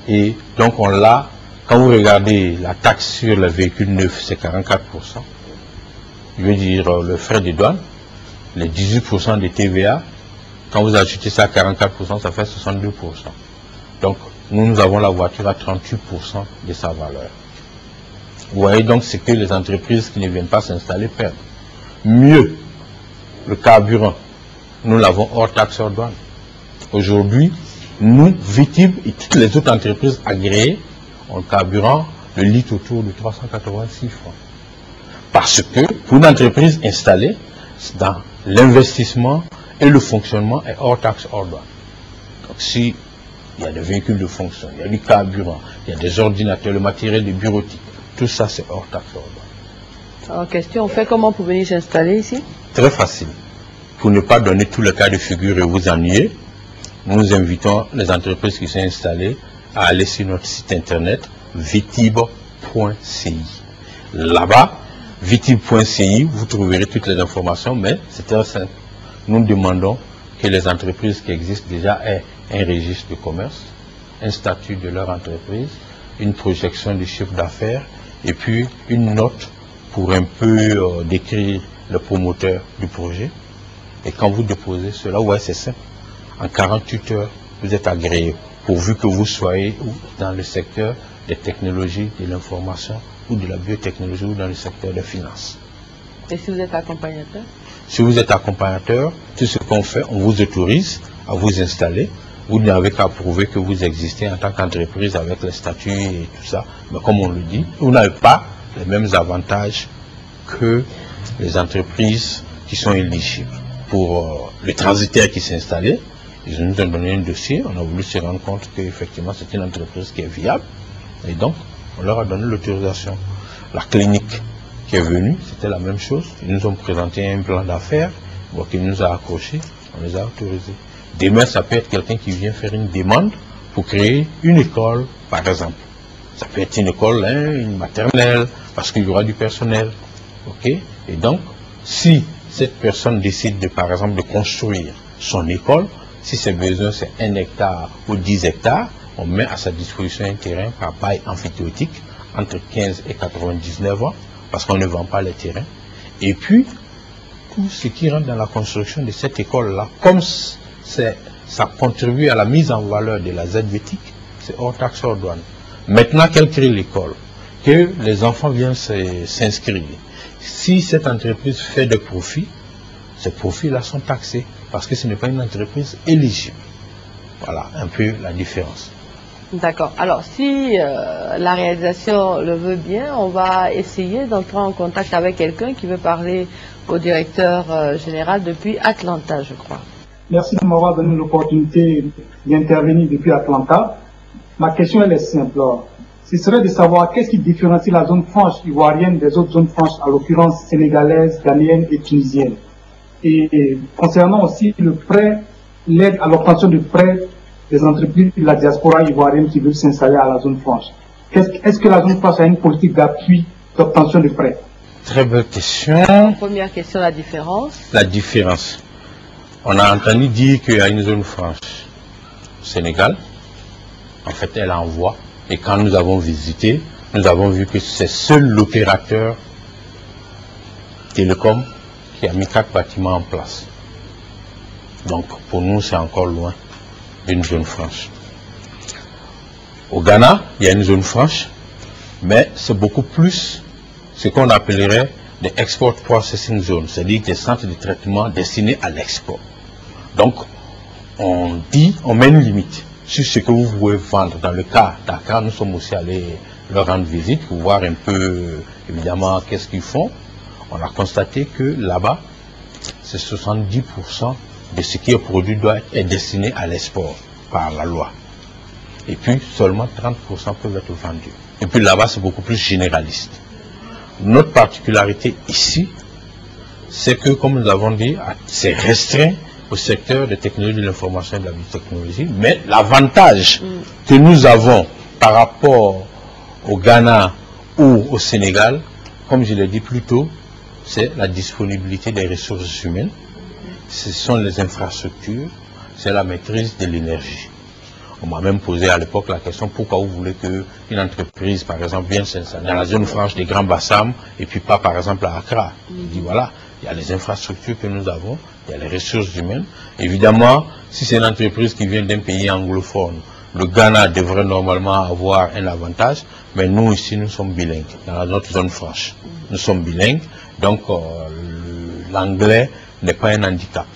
Et donc on l'a, quand vous regardez la taxe sur les véhicules neufs, c'est 44%. Je veux dire le frais de douane, les 18% de TVA, quand vous ajoutez ça à 44%, ça fait 62%. Donc nous avons la voiture à 38% de sa valeur. Vous voyez donc ce que les entreprises qui ne viennent pas s'installer perdent. Mieux, le carburant, nous l'avons hors taxe, hors douane. Aujourd'hui, nous, victimes et toutes les autres entreprises agréées, ont le carburant, le litre autour de 386 francs. Parce que pour une entreprise installée, dans l'investissement et le fonctionnement est hors taxe, hors douane. Donc si il y a des véhicules de fonction, il y a du carburant, il y a des ordinateurs, le matériel de bureautique, tout ça c'est hors taxe, hors douane. Alors question, on fait comment pour venir s'installer ici? Très facile. Pour ne pas donner tous les cas de figure et vous ennuyer, nous invitons les entreprises qui sont installées à aller sur notre site internet vitib.ci. Là-bas, vitib.ci, vous trouverez toutes les informations, mais c'est très simple. Nous demandons que les entreprises qui existent déjà aient un registre de commerce, un statut de leur entreprise, une projection du chiffre d'affaires et puis une note pour un peu décrire le promoteur du projet. Et quand vous déposez cela, ouais, c'est simple. En 48 heures, vous êtes agréé, pourvu que vous soyez dans le secteur des technologies, de l'information, ou de la biotechnologie, ou dans le secteur des finances. Et si vous êtes accompagnateur? Si vous êtes accompagnateur, tout ce qu'on fait, on vous autorise à vous installer. Vous n'avez qu'à prouver que vous existez en tant qu'entreprise avec les statuts et tout ça. Mais comme on le dit, vous n'avez pas les mêmes avantages que les entreprises qui sont éligibles. Pour le transitaire qui s'est installé, ils nous ont donné un dossier, on a voulu se rendre compte qu'effectivement c'est une entreprise qui est viable. Et donc, on leur a donné l'autorisation. La clinique qui est venue, c'était la même chose. Ils nous ont présenté un plan d'affaires, donc il nous a accrochés, on les a autorisés. Demain, ça peut être quelqu'un qui vient faire une demande pour créer une école, par exemple. Ça peut être une école, une maternelle, parce qu'il y aura du personnel. Ok? Et donc, si cette personne décide, par exemple, de construire son école, si ses besoins c'est 1 hectare ou 10 hectares, on met à sa disposition un terrain par bail amphithéotique entre 15 et 99 ans, parce qu'on ne vend pas les terrains. Et puis, tout ce qui rentre dans la construction de cette école-là, comme ça contribue à la mise en valeur de la ZVTIC, c'est hors taxe, hors douane. Maintenant qu'elle crée l'école, que les enfants viennent s'inscrire, si cette entreprise fait des profits, ces profits-là sont taxés, parce que ce n'est pas une entreprise éligible. Voilà un peu la différence. D'accord. Alors, si la réalisation le veut bien, on va essayer d'entrer en contact avec quelqu'un qui veut parler au directeur général depuis Atlanta, je crois. Merci de m'avoir donné l'opportunité d'intervenir depuis Atlanta. Ma question elle est simple. Ce serait de savoir qu'est-ce qui différencie la zone franche ivoirienne des autres zones franches, à l'occurrence sénégalaise, ghanéenne et tunisienne. Et concernant aussi le prêt, l'aide à l'obtention de prêts des entreprises de la diaspora ivoirienne qui veulent s'installer à la zone franche. Est-ce que la zone franche a une politique d'appui d'obtention de prêts? Très belle question. Première question, la différence. La différence. On a entendu dire qu'il y a une zone franche au Sénégal. En fait, elle envoie. Et quand nous avons visité, nous avons vu que c'est seul l'opérateur télécom qui a mis 4 bâtiments en place. Donc, pour nous, c'est encore loin d'une zone franche. Au Ghana, il y a une zone franche, mais c'est beaucoup plus ce qu'on appellerait des export processing zones, c'est-à-dire des centres de traitement destinés à l'export. Donc, on met une limite sur ce que vous pouvez vendre. Dans le cas Dakar, nous sommes aussi allés leur rendre visite pour voir un peu, évidemment, qu'est-ce qu'ils font. On a constaté que là-bas, c'est 70% de ce qui est produit est destiné à l'export par la loi. Et puis, seulement 30% peuvent être vendus. Et puis là-bas, c'est beaucoup plus généraliste. Notre particularité ici, c'est que, comme nous avons dit, c'est restreint au secteur des technologies de l'information et de la biotechnologie, mais l'avantage que nous avons par rapport au Ghana ou au Sénégal, comme je l'ai dit plus tôt, c'est la disponibilité des ressources humaines, ce sont les infrastructures, c'est la maîtrise de l'énergie. On m'a même posé à l'époque la question, pourquoi vous voulez qu'une entreprise, par exemple, vienne s'installer dans la zone franche des Grands Bassam et puis pas, par exemple, à Accra. Je dis, voilà, il y a les infrastructures que nous avons, il y a les ressources humaines. Évidemment, si c'est une entreprise qui vient d'un pays anglophone, le Ghana devrait normalement avoir un avantage, mais nous ici, nous sommes bilingues, dans notre zone franche. Nous sommes bilingues, donc l'anglais n'est pas un handicap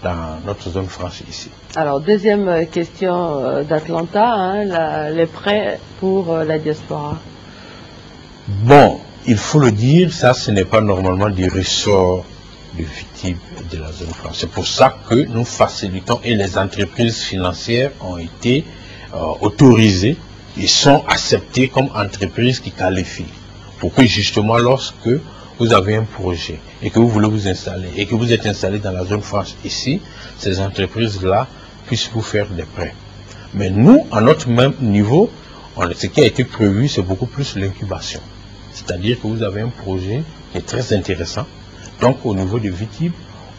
dans notre zone franche ici. Alors, deuxième question d'Atlanta, les prêts pour la diaspora. Bon, il faut le dire, ça ce n'est pas normalement du ressort de VITIB de la zone franche. C'est pour ça que nous facilitons et les entreprises financières ont été autorisées et sont acceptées comme entreprises qui qualifient. Pour que justement lorsque vous avez un projet et que vous voulez vous installer et que vous êtes installé dans la zone franche ici, ces entreprises-là puissent vous faire des prêts. Mais nous, à notre même niveau, ce qui a été prévu, c'est beaucoup plus l'incubation. C'est-à-dire que vous avez un projet qui est très intéressant. Donc au niveau de VITIB,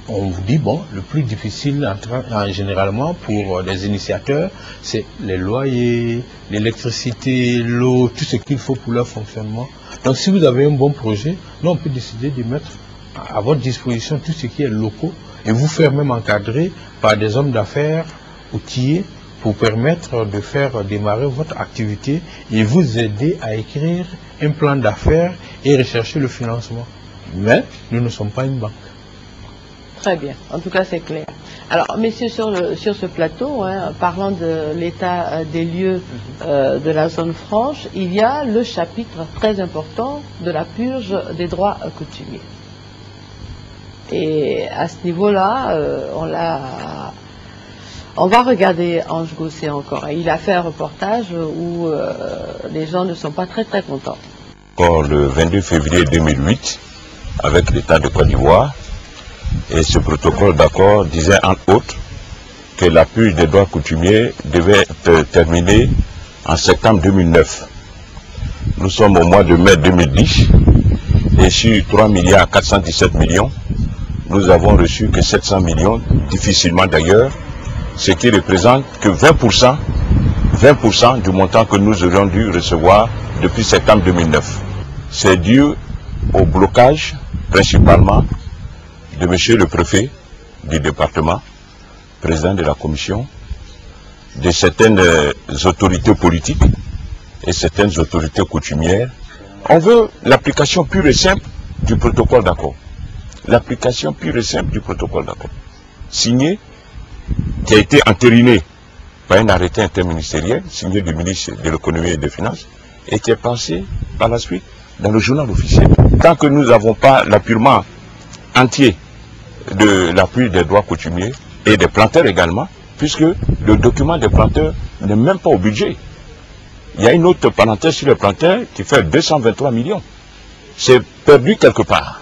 on vous dit, bon, le plus difficile généralement pour les initiateurs, c'est les loyers, l'électricité, l'eau, tout ce qu'il faut pour leur fonctionnement. Donc si vous avez un bon projet, nous on peut décider de mettre à votre disposition tout ce qui est locaux et vous faire même encadrer par des hommes d'affaires outillés pour permettre de faire démarrer votre activité et vous aider à écrire un plan d'affaires et rechercher le financement. Mais nous ne sommes pas une banque. Très bien, en tout cas c'est clair. Alors messieurs, sur ce plateau, hein, parlant de l'état des lieux de la zone franche, il y a le chapitre très important de la purge des droits coutumiers. Et à ce niveau-là, on va regarder Ange Gosset encore. Il a fait un reportage où les gens ne sont pas très contents. Encore le 22 février 2008, avec l'État de Côte d'Ivoire, et ce protocole d'accord disait entre autres que la purge des droits coutumiers devait être terminée en septembre 2009. Nous sommes au mois de mai 2010 et sur 3,417 milliards, nous avons reçu que 700 millions, difficilement d'ailleurs, ce qui représente que 20% du montant que nous aurions dû recevoir depuis septembre 2009. C'est dû au blocage principalement de monsieur le préfet du département, président de la commission, de certaines autorités politiques et certaines autorités coutumières. On veut l'application pure et simple du protocole d'accord. L'application pure et simple du protocole d'accord. Signé, qui a été entériné par un arrêté interministériel, signé du ministre de l'économie et des finances, et qui est passé par la suite dans le journal officiel. Tant que nous n'avons pas l'appurement entier de l'appui des droits coutumiers et des planteurs également, puisque le document des planteurs n'est même pas au budget. Il y a une autre parenthèse sur les planteurs qui fait 223 millions. C'est perdu quelque part.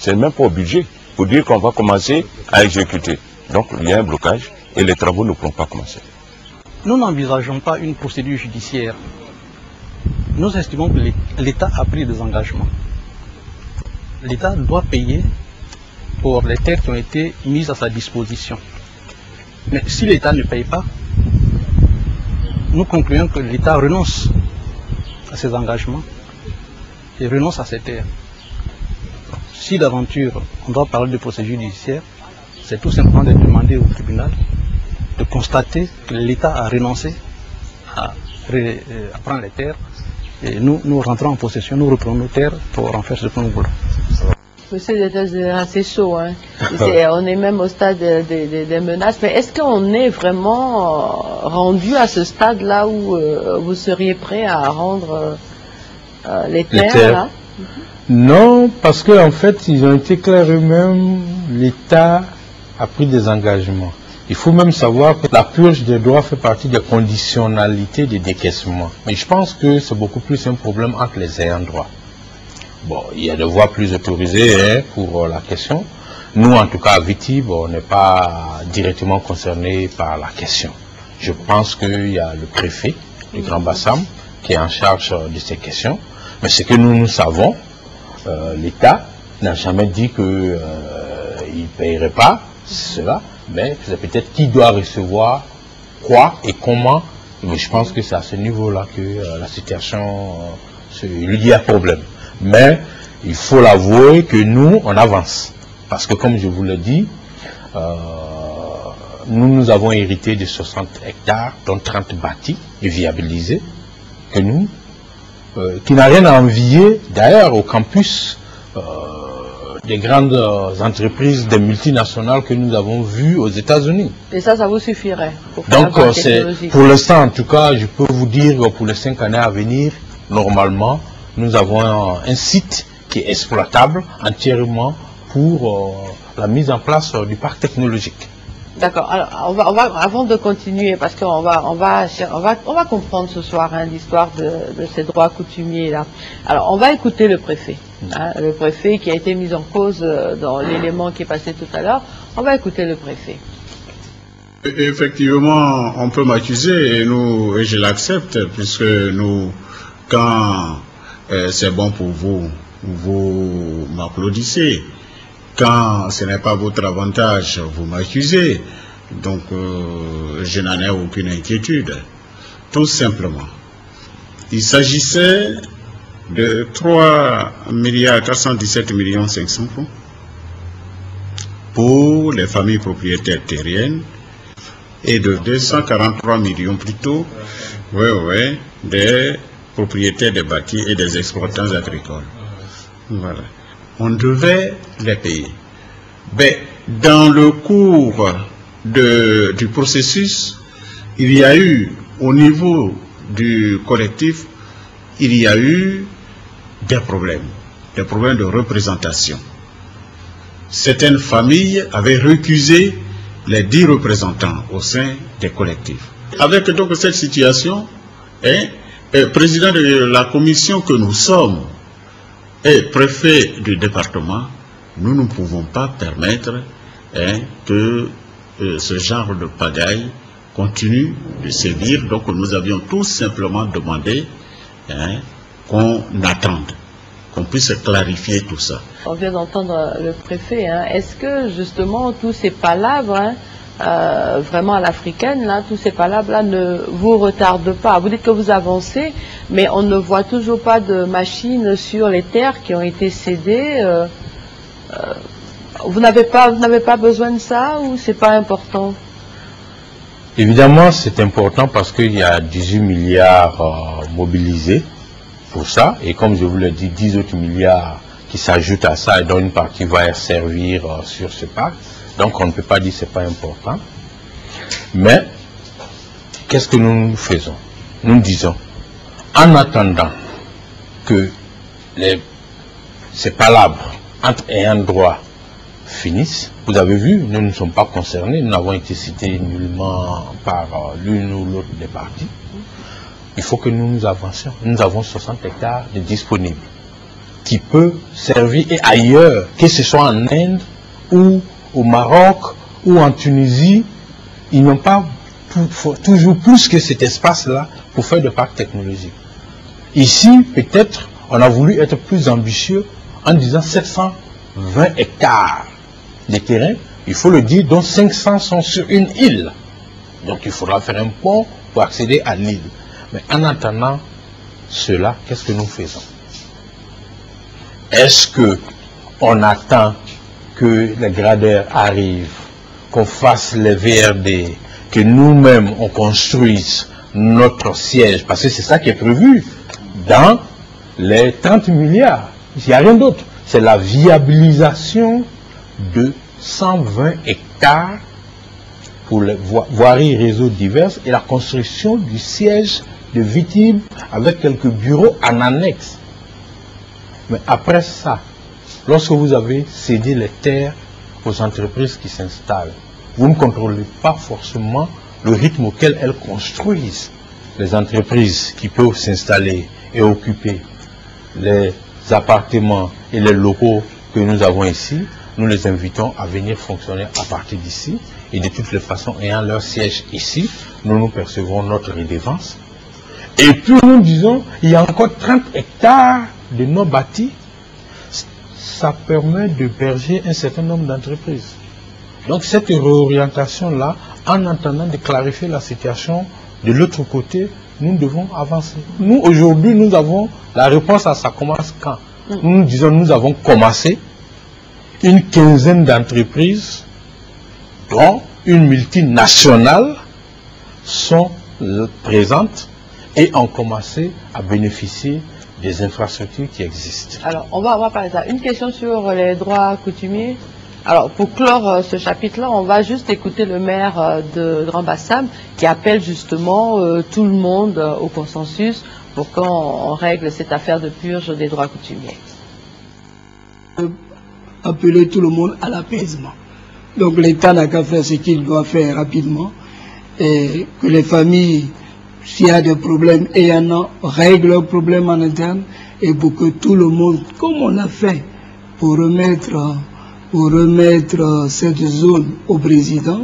C'est même pas au budget pour dire qu'on va commencer à exécuter. Donc il y a un blocage et les travaux ne pourront pas commencer. Nous n'envisageons pas une procédure judiciaire. Nous estimons que l'État a pris des engagements. L'État doit payer pour les terres qui ont été mises à sa disposition. Mais si l'État ne paye pas, nous concluons que l'État renonce à ses engagements et renonce à ses terres. Si d'aventure on doit parler de procédure judiciaire, c'est tout simplement de demander au tribunal de constater que l'État a renoncé à prendre les terres et nous rentrons en possession, nous reprenons nos terres pour en faire ce que nous voulons. Monsieur, c'est assez chaud, hein. On est même au stade des menaces, mais est-ce qu'on est vraiment rendu à ce stade-là où vous seriez prêt à rendre les terres là? Non, parce qu'en fait, ils ont été clairs eux-mêmes, l'État a pris des engagements. Il faut même savoir que la purge des droits fait partie des conditionnalités des décaissements. Mais je pense que c'est beaucoup plus un problème entre les ayants droit. Bon, il y a des voies plus autorisées pour la question. Nous, en tout cas, à Vitib, on n'est pas directement concernés par la question. Je pense qu'il y a le préfet du Grand Bassam qui est en charge de ces questions. Mais ce que nous savons, l'État n'a jamais dit qu'il ne paierait pas cela, mais c'est peut-être qui doit recevoir quoi et comment. Mais je pense que c'est à ce niveau-là que la situation, il y a problème. Mais il faut l'avouer que nous, on avance. Parce que comme je vous l'ai dit, nous avons hérité de 60 hectares, dont 30 bâtis et viabilisés, que nous, qui n'a rien à envier d'ailleurs au campus des grandes entreprises, des multinationales que nous avons vues aux États-Unis. Et ça vous suffirait pour donc pour l'instant, en tout cas, je peux vous dire que pour les 5 années à venir, normalement, nous avons un site qui est exploitable entièrement pour la mise en place du parc technologique. D'accord. Alors, avant de continuer, parce qu'on va comprendre ce soir l'histoire de ces droits coutumiers là. Alors, on va écouter le préfet, le préfet qui a été mis en cause dans l'élément qui est passé tout à l'heure. On va écouter le préfet. Effectivement, on peut m'accuser et je l'accepte puisque nous, quand c'est bon pour vous, vous m'applaudissez. Quand ce n'est pas votre avantage, vous m'accusez. Donc, je n'en ai aucune inquiétude. Tout simplement. Il s'agissait de 3,417,500,000 francs pour les familles propriétaires terriennes et de 243 millions plutôt, des propriétaires des bâtis et des exploitants agricoles. Voilà. On devait les payer. Mais dans le cours du processus, il y a eu, au niveau du collectif, il y a eu des problèmes de représentation. Certaines familles avaient récusé les 10 représentants au sein des collectifs. Avec donc cette situation, président de la commission que nous sommes et préfet du département, nous ne pouvons pas permettre que ce genre de pagaille continue de sévir. Donc nous avions tout simplement demandé qu'on attende, qu'on puisse clarifier tout ça. On vient d'entendre le préfet. Est-ce que justement tous ces palabres, vraiment à l'africaine, là, tous ces palabres-là ne vous retardent pas? Vous dites que vous avancez, mais on ne voit toujours pas de machines sur les terres qui ont été cédées. Vous n'avez pas besoin de ça ou c'est pas important? Évidemment, c'est important parce qu'il y a 18 milliards mobilisés pour ça. Et comme je vous l'ai dit, 10 autres milliards qui s'ajoutent à ça et dont une partie va servir sur ce pacte. Donc on ne peut pas dire que ce n'est pas important. Mais, qu'est-ce que nous faisons? Nous disons, en attendant que ces palabres entre ayants droit finissent, vous avez vu, nous ne sommes pas concernés, nous n'avons été cités nullement par l'une ou l'autre des parties. Il faut que nous avancions. Nous avons 60 hectares de disponibles qui peut servir et ailleurs, que ce soit en Inde ou au Maroc ou en Tunisie, ils n'ont pas toujours plus que cet espace-là pour faire de parcs technologiques. Ici, peut-être, on a voulu être plus ambitieux en disant 720 hectares de terrain, il faut le dire, dont 500 sont sur une île. Donc il faudra faire un pont pour accéder à l'île. Mais en attendant cela, qu'est-ce que nous faisons? Est-ce qu'on attend que les gradeurs arrivent, qu'on fasse les VRD, que nous-mêmes on construise notre siège, parce que c'est ça qui est prévu dans les 30 milliards. Il n'y a rien d'autre. C'est la viabilisation de 120 hectares pour les voiries réseaux divers et la construction du siège de Vitib avec quelques bureaux en annexe. Mais après ça, lorsque vous avez cédé les terres aux entreprises qui s'installent, vous ne contrôlez pas forcément le rythme auquel elles construisent. Les entreprises qui peuvent s'installer et occuper les appartements et les locaux que nous avons ici, nous les invitons à venir fonctionner à partir d'ici. Et de toutes les façons, ayant leur siège ici, nous percevrons notre redevance. Et puis nous disons, il y a encore 30 hectares de non bâtis. Ça permet de berger un certain nombre d'entreprises. Donc cette réorientation-là, en attendant de clarifier la situation de l'autre côté, nous devons avancer. Nous, aujourd'hui, nous avons la réponse à ça commence quand? Nous disons, nous avons commencé une quinzaine d'entreprises, dont une multinationale, sont présentes et ont commencé à bénéficier des infrastructures qui existent. Alors, on va parler de ça. Une question sur les droits coutumiers. Alors, pour clore ce chapitre-là, on va juste écouter le maire de Grand Bassam qui appelle justement tout le monde au consensus pour qu'on règle cette affaire de purge des droits coutumiers. Appeler tout le monde à l'apaisement. Donc l'État n'a qu'à faire ce qu'il doit faire rapidement et que les familles, s'il y a des problèmes, et il y en a, règlent leurs problèmes en interne et pour que tout le monde, comme on a fait pour remettre cette zone au président,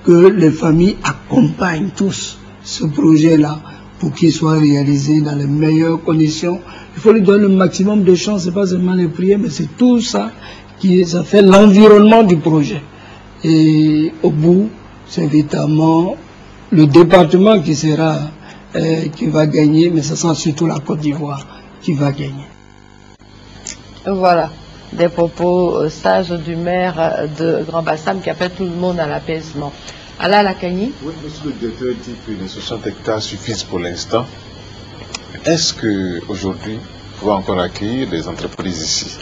que les familles accompagnent tous ce projet-là pour qu'il soit réalisé dans les meilleures conditions. Il faut lui donner le maximum de chance, c'est pas seulement les prières, mais c'est tout ça ça fait l'environnement du projet. Et au bout, c'est évidemment le département qui va gagner, mais ce sera surtout la Côte d'Ivoire qui va gagner. Voilà, des propos sages du maire de Grand Bassam qui appelle tout le monde à l'apaisement. Alain Lakani. Oui, monsieur le directeur dit que les 60 hectares suffisent pour l'instant. Est-ce qu'aujourd'hui, vous pouvez encore accueillir des entreprises ici?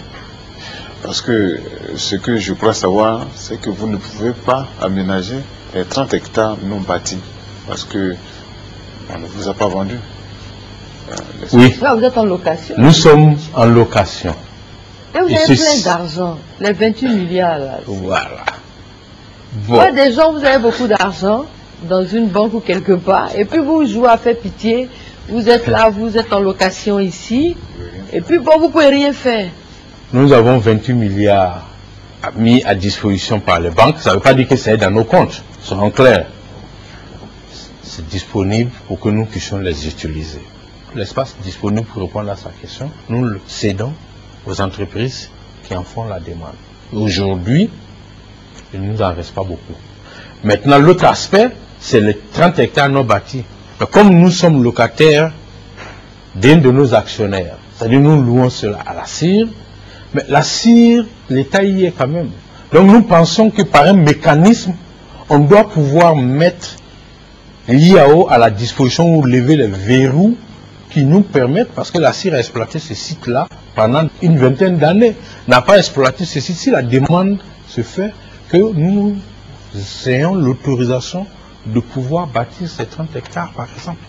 Parce que ce que je crois savoir, c'est que vous ne pouvez pas aménager les 30 hectares non bâtis. Parce que on ne vous a pas vendu. Oui. Là, vous êtes en location. Nous sommes en location. Et vous avez plein d'argent. Les 28 milliards là. Voilà. Bon. Ouais, des gens, vous avez beaucoup d'argent dans une banque ou quelque part. Et puis vous jouez à faire pitié. Vous êtes là, vous êtes en location ici. Et puis bon, vous ne pouvez rien faire. Nous avons 28 milliards mis à disposition par les banques. Ça ne veut pas dire que c'est dans nos comptes. Soyons clairs. C'est disponible pour que nous puissions les utiliser. L'espace disponible pour répondre à sa question, nous le cédons aux entreprises qui en font la demande. Aujourd'hui, il ne nous en reste pas beaucoup. Maintenant, l'autre aspect, c'est les 30 hectares non bâtis. Comme nous sommes locataires d'un de nos actionnaires, c'est-à-dire nous louons cela à la CIR, mais la CIR, l'État y est quand même. Donc nous pensons que par un mécanisme, on doit pouvoir mettre l'IAO à la disposition ou lever les verrous qui nous permettent, parce que la CIR a exploité ce site-là pendant une vingtaine d'années, n'a pas exploité ce site. Si la demande se fait, que nous ayons l'autorisation de pouvoir bâtir ces 30 hectares, par exemple,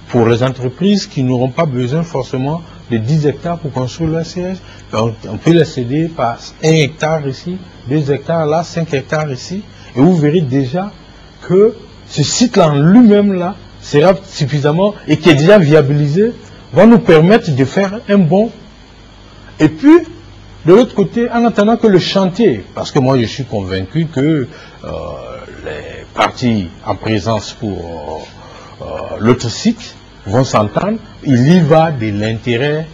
pour les entreprises qui n'auront pas besoin forcément de 10 hectares pour construire leur siège. On peut les céder par 1 hectare ici, 2 hectares là, 5 hectares ici, et vous verrez déjà que ce site-là en lui-même là sera suffisamment, et qui est déjà viabilisé, va nous permettre de faire un bond. Et puis, de l'autre côté, en attendant que le chantier, parce que moi je suis convaincu que les partis en présence pour l'autre site vont s'entendre, il y va de l'intérêt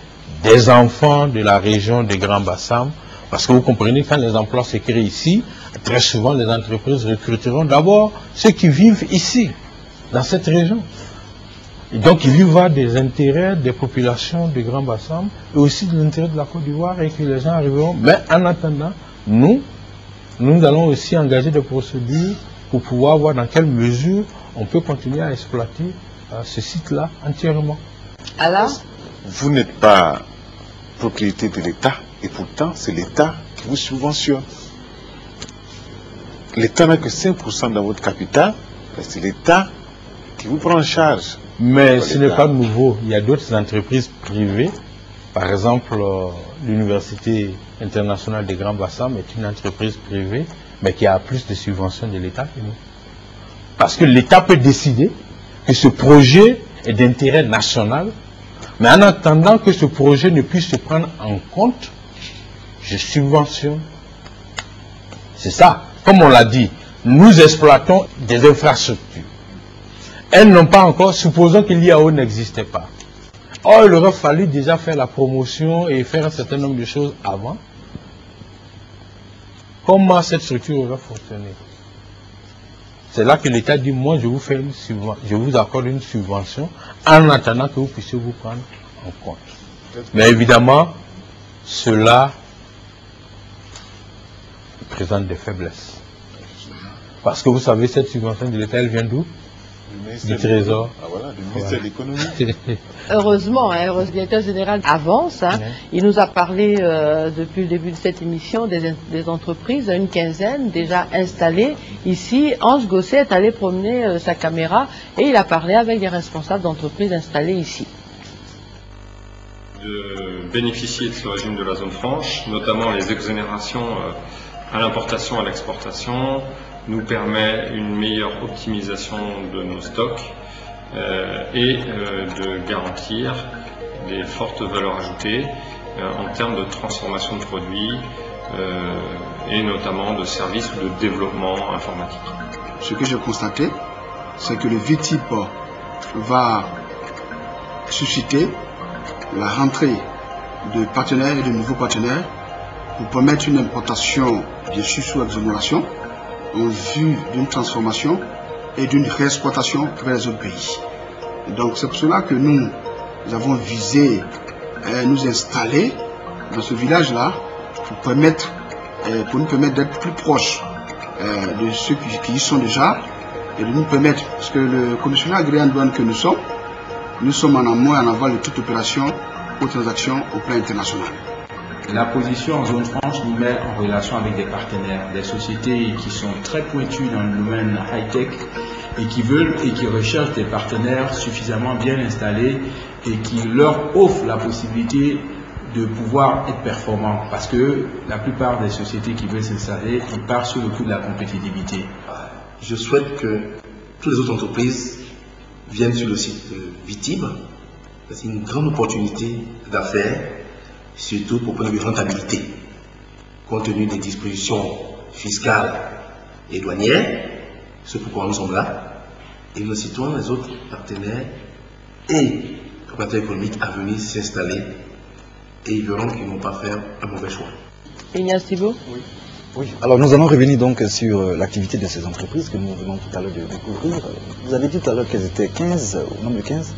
des enfants de la région de Grand Bassam, parce que vous comprenez, quand les emplois se créent ici, très souvent les entreprises recruteront d'abord ceux qui vivent ici, dans cette région. Et donc il y va des intérêts des populations de Grand Bassam et aussi de l'intérêt de la Côte d'Ivoire, et que les gens arriveront. Mais en attendant, nous allons aussi engager des procédures pour pouvoir voir dans quelle mesure on peut continuer à exploiter ce site-là entièrement. Alors, vous n'êtes pas propriété de l'État, et pourtant c'est l'État qui vous subventionne. L'État n'a que 5% dans votre capital, c'est l'État qui vous prend en charge. Mais ce n'est pas nouveau. Il y a d'autres entreprises privées. Par exemple, l'Université internationale de Grand Bassam est une entreprise privée, mais qui a plus de subventions de l'État que nous. Parce que l'État peut décider que ce projet est d'intérêt national, mais en attendant que ce projet ne puisse se prendre en compte, je subventionne. C'est ça. Comme on l'a dit, nous exploitons des infrastructures. Elles n'ont pas encore, supposons que l'IAO n'existait pas. Or, il aurait fallu déjà faire la promotion et faire un certain nombre de choses avant. Comment cette structure aurait fonctionné? C'est là que l'État dit, moi je vous fais une subvention, je vous accorde une subvention en attendant que vous puissiez vous prendre en compte. Mais évidemment, cela présente des faiblesses. Parce que vous savez, cette subvention de l'État, elle vient d'où? Du Trésor. Ah voilà, du ministère de l'économie. Heureusement, le directeur général avance. Il nous a parlé depuis le début de cette émission des entreprises, une quinzaine déjà installées ici. Ange Gosset est allé promener sa caméra et il a parlé avec des responsables d'entreprises installées ici. De bénéficier de ce régime de la zone franche, notamment les exonérations à l'importation, à l'exportation, nous permet une meilleure optimisation de nos stocks et de garantir des fortes valeurs ajoutées en termes de transformation de produits et notamment de services ou de développement informatique. Ce que j'ai constaté, c'est que le VTIP va susciter la rentrée de partenaires et de nouveaux partenaires pour permettre une importation, bien sûr sous exonération, en vue d'une transformation et d'une réexploitation vers les autres pays. Donc c'est pour cela que nous avons visé nous installer dans ce village-là pour nous permettre d'être plus proches de ceux qui y sont déjà et de nous permettre, parce que le commissionnaire agréé en douane que nous sommes en amont et en aval de toute opération ou transaction au plan international. La position en zone franche nous met en relation avec des partenaires, des sociétés qui sont très pointues dans le domaine high-tech et qui veulent et qui recherchent des partenaires suffisamment bien installés et qui leur offrent la possibilité de pouvoir être performants. Parce que la plupart des sociétés qui veulent s'installer, ils partent sur le coup de la compétitivité. Je souhaite que toutes les autres entreprises viennent sur le site Vitib. C'est une grande opportunité d'affaires, surtout pour prendre une rentabilité, compte tenu des dispositions fiscales et douanières. C'est pourquoi nous sommes là. Et nous incitons les autres partenaires et opérateurs économiques à venir s'installer et ils verront qu'ils n'ont pas fait un mauvais choix. Ignace Thibault ? Oui. Alors nous allons revenir donc sur l'activité de ces entreprises que nous venons tout à l'heure de découvrir. Vous avez dit tout à l'heure qu'elles étaient 15, au nombre de 15.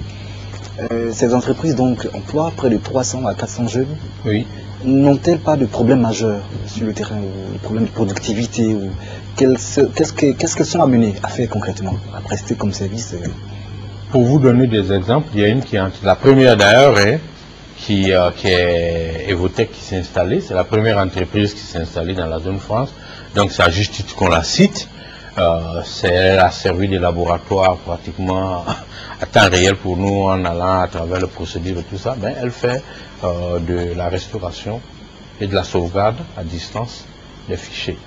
Ces entreprises donc emploient près de 300 à 400 jeunes. Oui. N'ont-elles pas de problème majeur sur le terrain, ou de problème de productivité ou qu'est-ce qu'elles sont amenées à faire concrètement, à prester comme service? Pour vous donner des exemples, il y a une qui est la première d'ailleurs, qui est Evotech qui s'est installée. C'est la première entreprise qui s'est installée dans la zone France. Donc c'est à juste titre qu'on la cite. Elle a servi de laboratoire pratiquement à temps réel pour nous en allant à travers le procédure et tout ça. Ben, elle fait de la restauration et de la sauvegarde à distance des fichiers.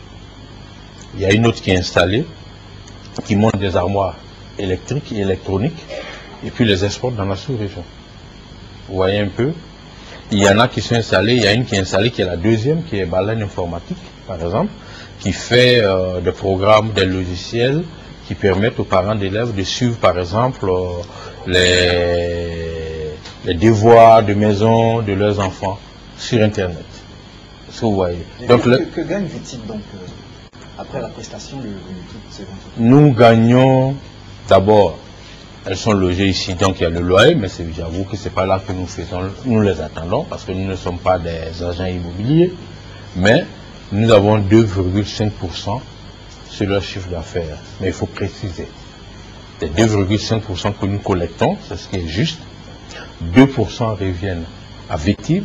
Il y a une autre qui est installée, qui monte des armoires électriques et électroniques et puis les exporte dans la sous-région. Vous voyez un peu. Il y en a qui sont installés, il y a une qui est installée qui est la deuxième, qui est Baleine Informatique par exemple, qui fait des programmes, des logiciels qui permettent aux parents d'élèves de suivre par exemple les devoirs de maison de leurs enfants sur Internet. Ce que vous voyez. Donc, que gagne Vitib donc après la prestation de toutes ces entreprises? Nous gagnons d'abord, elles sont logées ici, donc il y a le loyer, mais j'avoue que ce n'est pas là que nous faisons, nous les attendons parce que nous ne sommes pas des agents immobiliers, mais nous avons 2,5% sur leur chiffre d'affaires. Mais il faut préciser, les 2,5% que nous collectons, c'est ce qui est juste, 2% reviennent à Vitib,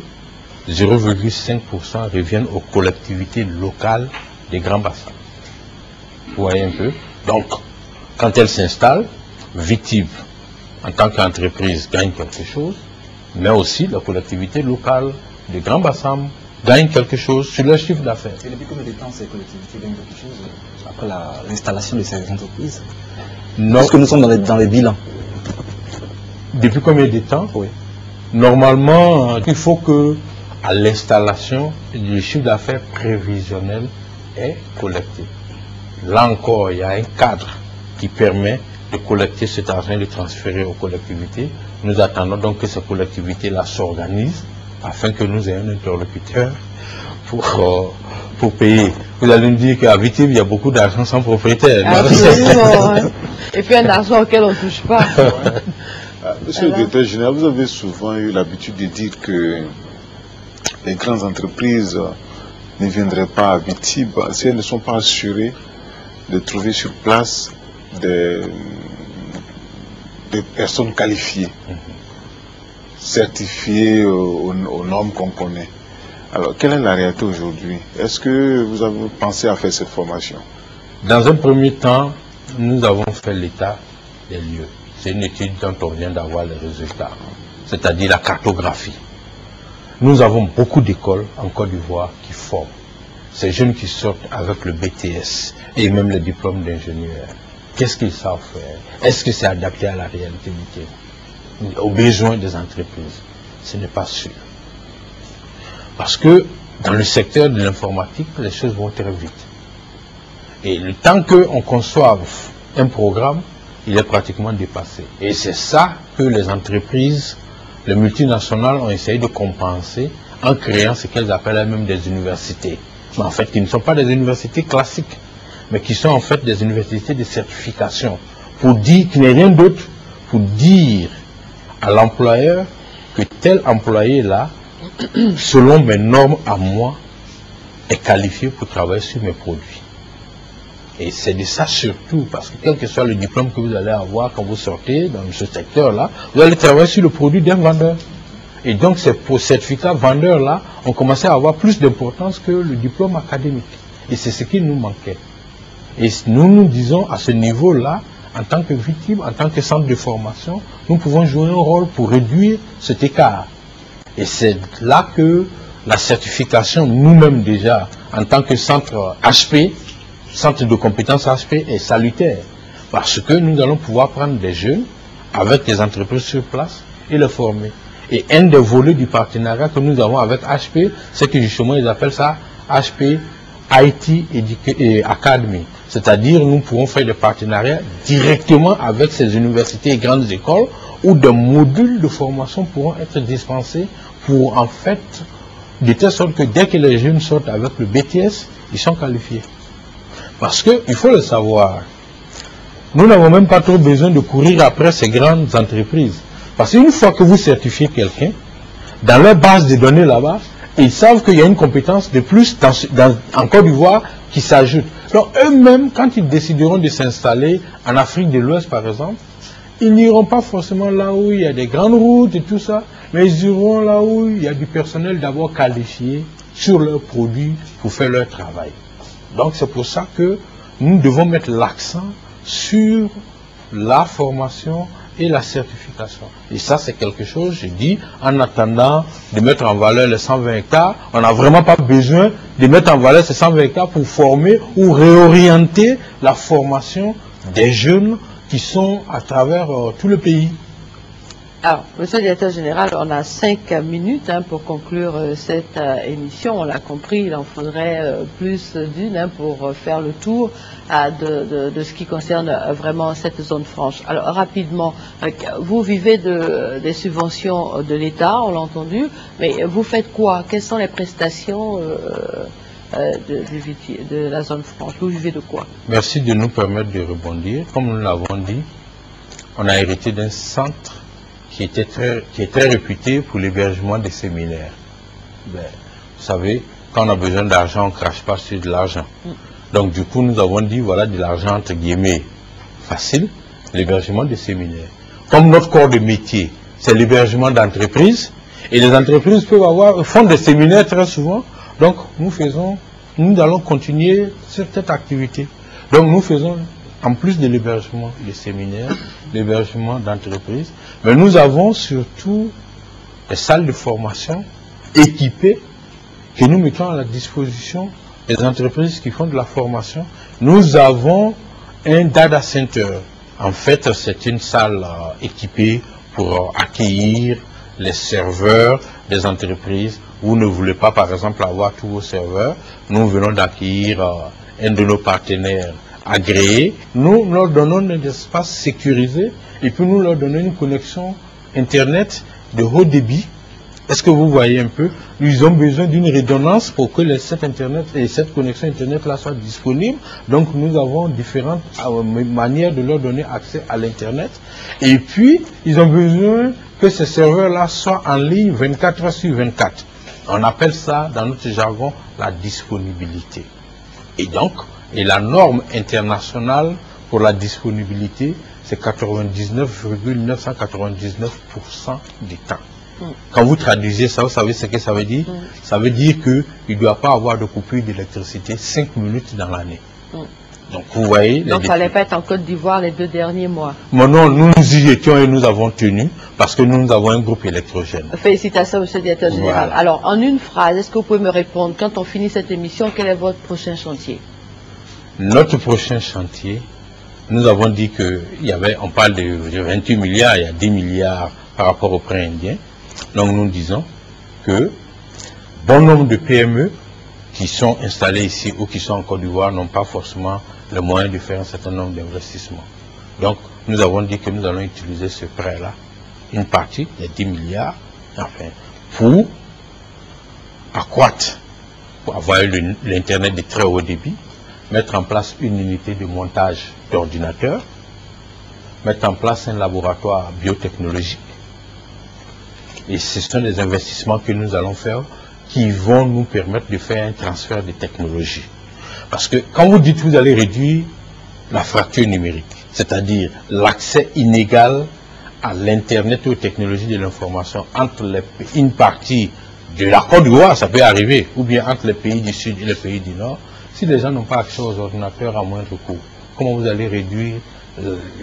0,5% reviennent aux collectivités locales des grands bassins. Vous voyez un peu? Donc, quand elles s'installent, Vitib, en tant qu'entreprise, gagne quelque chose, mais aussi la collectivité locale des grands bassins gagne quelque chose sur leur chiffre d'affaires. Et depuis combien de temps ces collectivités gagnent quelque chose après l'installation de ces entreprises? Non. Est-ce que nous sommes dans les bilans? Depuis combien de temps? Oui. Normalement, il faut que à l'installation, le chiffre d'affaires prévisionnel est collecté. Là encore, il y a un cadre qui permet de collecter cet argent et de transférer aux collectivités. Nous attendons donc que ces collectivités-là s'organisent afin que nous ayons un interlocuteur pour payer. Vous allez me dire qu'à Vitib, il y a beaucoup d'argent sans propriétaire. Absolument, hein. Et puis un argent auquel on ne touche pas. Monsieur le directeur général, vous avez souvent eu l'habitude de dire que les grandes entreprises ne viendraient pas à Vitib si elles ne sont pas assurées de trouver sur place des personnes qualifiées, certifiées aux normes qu'on connaît. Alors, quelle est la réalité aujourd'hui? Est-ce que vous avez pensé à faire cette formation? Dans un premier temps, nous avons fait l'état des lieux. C'est une étude dont on vient d'avoir les résultats, c'est-à-dire la cartographie. Nous avons beaucoup d'écoles en Côte d'Ivoire qui forment ces jeunes qui sortent avec le BTS et même le diplôme d'ingénieur. Qu'est-ce qu'ils savent faire? Est-ce que c'est adapté à la réalité du terrain, aux besoins des entreprises? Ce n'est pas sûr. Parce que dans le secteur de l'informatique, les choses vont très vite. Et le temps qu'on conçoive un programme, il est pratiquement dépassé. Et c'est ça que les entreprises les multinationales ont essayé de compenser en créant ce qu'elles appellent elles-mêmes des universités. Mais en fait, qui ne sont pas des universités classiques, mais qui sont en fait des universités de certification. Pour dire qu'il n'y a rien d'autre, pour dire à l'employeur que tel employé-là, selon mes normes à moi, est qualifié pour travailler sur mes produits. Et c'est de ça surtout, parce que quel que soit le diplôme que vous allez avoir quand vous sortez dans ce secteur-là, vous allez travailler sur le produit d'un vendeur. Et donc ces certificats vendeurs-là ont commencé à avoir plus d'importance que le diplôme académique. Et c'est ce qui nous manquait. Et nous nous disons à ce niveau-là, en tant que victime, en tant que centre de formation, nous pouvons jouer un rôle pour réduire cet écart. Et c'est là que la certification, nous-mêmes déjà, en tant que centre HP, centre de compétences HP, est salutaire. Parce que nous allons pouvoir prendre des jeunes avec des entreprises sur place et les former. Et un des volets du partenariat que nous avons avec HP, c'est que justement ils appellent ça HP IT Academy. C'est-à-dire nous pourrons faire des partenariats directement avec ces universités et grandes écoles où des modules de formation pourront être dispensés pour en fait, de telle sorte que dès que les jeunes sortent avec le BTS, ils sont qualifiés. Parce qu'il faut le savoir, nous n'avons même pas trop besoin de courir après ces grandes entreprises. Parce qu'une fois que vous certifiez quelqu'un, dans leur base de données là-bas, ils savent qu'il y a une compétence de plus en Côte d'Ivoire qui s'ajoute. Donc eux-mêmes, quand ils décideront de s'installer en Afrique de l'Ouest par exemple, ils n'iront pas forcément là où il y a des grandes routes et tout ça, mais ils iront là où il y a du personnel d'abord qualifié sur leurs produits pour faire leur travail. Donc c'est pour ça que nous devons mettre l'accent sur la formation et la certification. Et ça, c'est quelque chose, je dis, en attendant de mettre en valeur les 120 hectares, on n'a vraiment pas besoin de mettre en valeur ces 120 hectares pour former ou réorienter la formation des jeunes qui sont à travers tout le pays. Alors, monsieur le directeur général, on a 5 minutes pour conclure cette émission. On l'a compris, il en faudrait plus d'une pour faire le tour de ce qui concerne vraiment cette zone franche. Alors, rapidement, vous vivez des subventions de l'État, on l'a entendu, mais vous faites quoi? Quelles sont les prestations de la zone franche? Vous vivez de quoi? Merci de nous permettre de rebondir. Comme nous l'avons dit, on a hérité d'un centre qui est très réputé pour l'hébergement des séminaires. Ben, vous savez, quand on a besoin d'argent, on ne crache pas sur de l'argent. Donc du coup, nous avons dit, voilà de l'argent entre guillemets facile, l'hébergement des séminaires. Comme notre corps de métier, c'est l'hébergement d'entreprises, et les entreprises font des séminaires très souvent, donc nous allons continuer sur cette activité. Donc nous faisons, en plus de l'hébergement des séminaires, l'hébergement d'entreprises, mais nous avons surtout des salles de formation équipées que nous mettons à la disposition des entreprises qui font de la formation. Nous avons un data center. En fait, c'est une salle équipée pour accueillir les serveurs des entreprises. Vous ne voulez pas, par exemple, avoir tous vos serveurs. Nous venons d'accueillir un de nos partenaires agréés. Nous leur donnons un espace sécurisé et puis nous leur donnons une connexion Internet de haut débit. Est-ce que vous voyez un peu? Ils ont besoin d'une redondance pour que cette connexion Internet-là soit disponible. Donc nous avons différentes manières de leur donner accès à l'Internet. Et puis, ils ont besoin que ces serveurs-là soient en ligne 24 heures sur 24. On appelle ça, dans notre jargon, la disponibilité. Et donc, la norme internationale pour la disponibilité, c'est 99,999% du temps. Quand vous traduisez ça, vous savez ce que ça veut dire? Ça veut dire qu'il ne doit pas avoir de coupure d'électricité 5 minutes dans l'année. Donc vous voyez... Donc ça n'allait pas être en Côte d'Ivoire les 2 derniers mois. Mais non, nous y étions et nous avons tenu parce que nous avons un groupe électrogène. Félicitations, monsieur le directeur général. Voilà. Alors, en une phrase, est-ce que vous pouvez me répondre, quand on finit cette émission, quel est votre prochain chantier? Notre prochain chantier, nous avons dit on parle de 28 milliards, il y a 10 milliards par rapport au prêt indien. Donc nous disons que bon nombre de PME qui sont installés ici ou qui sont en Côte d'Ivoire n'ont pas forcément le moyen de faire un certain nombre d'investissements. Donc nous avons dit que nous allons utiliser ce prêt-là une partie des 10 milliards, enfin, pour accroître, pour avoir l'Internet de très haut débit, mettre en place une unité de montage d'ordinateurs, mettre en place un laboratoire biotechnologique. Et ce sont des investissements que nous allons faire qui vont nous permettre de faire un transfert de technologie. Parce que quand vous dites que vous allez réduire la fracture numérique, c'est-à-dire l'accès inégal à l'Internet et aux technologies de l'information entre une partie de la Côte d'Ivoire, ça peut arriver, ou bien entre les pays du Sud et les pays du Nord, si les gens n'ont pas accès aux ordinateurs à moindre coût, comment vous allez réduire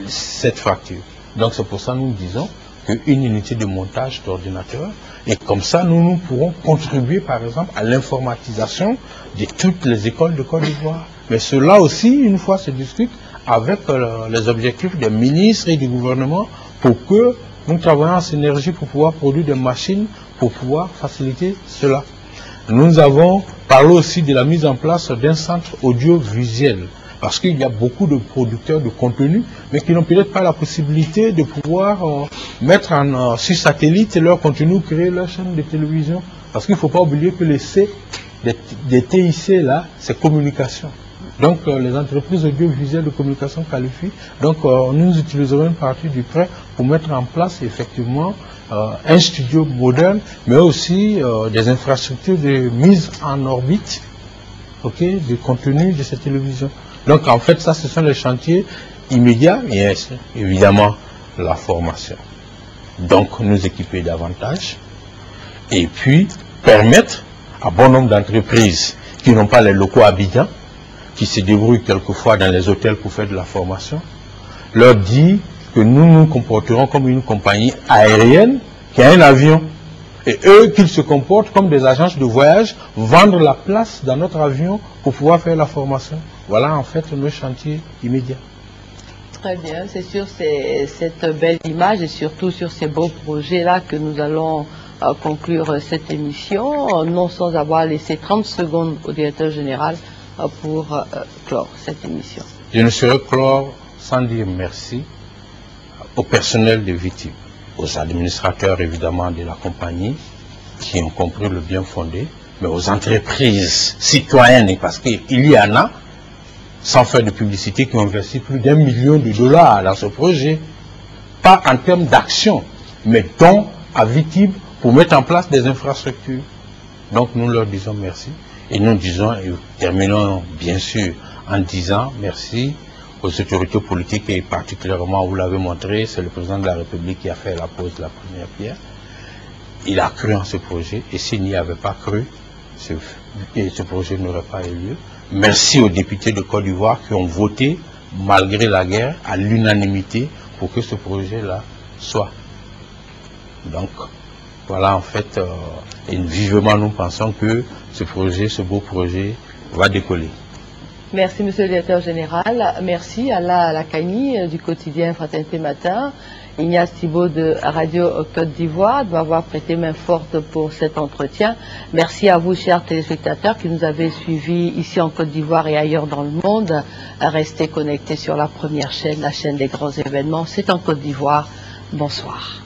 cette fracture? Donc c'est pour ça que nous disons qu'une unité de montage d'ordinateurs, et comme ça nous pourrons contribuer par exemple à l'informatisation de toutes les écoles de Côte d'Ivoire. Mais cela aussi, une fois, se discute avec les objectifs des ministres et du gouvernement pour que nous travaillions en synergie pour pouvoir produire des machines pour pouvoir faciliter cela. Nous avons parlé aussi de la mise en place d'un centre audiovisuel, parce qu'il y a beaucoup de producteurs de contenu, mais qui n'ont peut-être pas la possibilité de pouvoir mettre sur satellite leur contenu, créer leur chaîne de télévision. Parce qu'il ne faut pas oublier que les C des TIC, là, c'est communication. Donc les entreprises audiovisuelles de communication qualifient. Donc nous utiliserons une partie du prêt pour mettre en place effectivement un studio moderne, mais aussi des infrastructures de mise en orbite, du contenu de cette télévision. Donc en fait, ça, ce sont les chantiers immédiats, et évidemment la formation. Donc nous équiper davantage, et puis permettre à bon nombre d'entreprises qui n'ont pas les locaux à Abidjan, qui se débrouillent quelquefois dans les hôtels pour faire de la formation, leur dire que nous nous comporterons comme une compagnie aérienne qui a un avion. Et eux, qu'ils se comportent comme des agences de voyage, vendre la place dans notre avion pour pouvoir faire la formation. Voilà en fait nos chantiers immédiats. Très bien, c'est sur cette belle image et surtout sur ces beaux projets-là que nous allons conclure cette émission, non sans avoir laissé 30 secondes au directeur général pour clore cette émission. Je ne saurais clore sans dire merci au personnel de Vitib, aux administrateurs évidemment de la compagnie qui ont compris le bien fondé, mais aux entreprises citoyennes, parce qu'il y en a, sans faire de publicité, qui ont investi plus d'1 million de dollars dans ce projet, pas en termes d'action, mais dons à Vitib pour mettre en place des infrastructures. Donc nous leur disons merci. Et nous disons, et terminons bien sûr en disant merci aux autorités politiques et particulièrement, vous l'avez montré, c'est le président de la République qui a fait la pose de la première pierre. Il a cru en ce projet et s'il n'y avait pas cru, ce projet n'aurait pas eu lieu. Merci aux députés de Côte d'Ivoire qui ont voté, malgré la guerre, à l'unanimité pour que ce projet-là soit. Donc, voilà en fait, et vivement nous pensons que ce projet, ce beau projet, va décoller. Merci Monsieur le Directeur Général, merci à la CANI du quotidien Fraternité Matin, Ignace Thibault de Radio Côte d'Ivoire de m'avoir prêté main forte pour cet entretien. Merci à vous chers téléspectateurs qui nous avez suivis ici en Côte d'Ivoire et ailleurs dans le monde. Restez connectés sur la première chaîne, la chaîne des grands événements. C'est en Côte d'Ivoire. Bonsoir.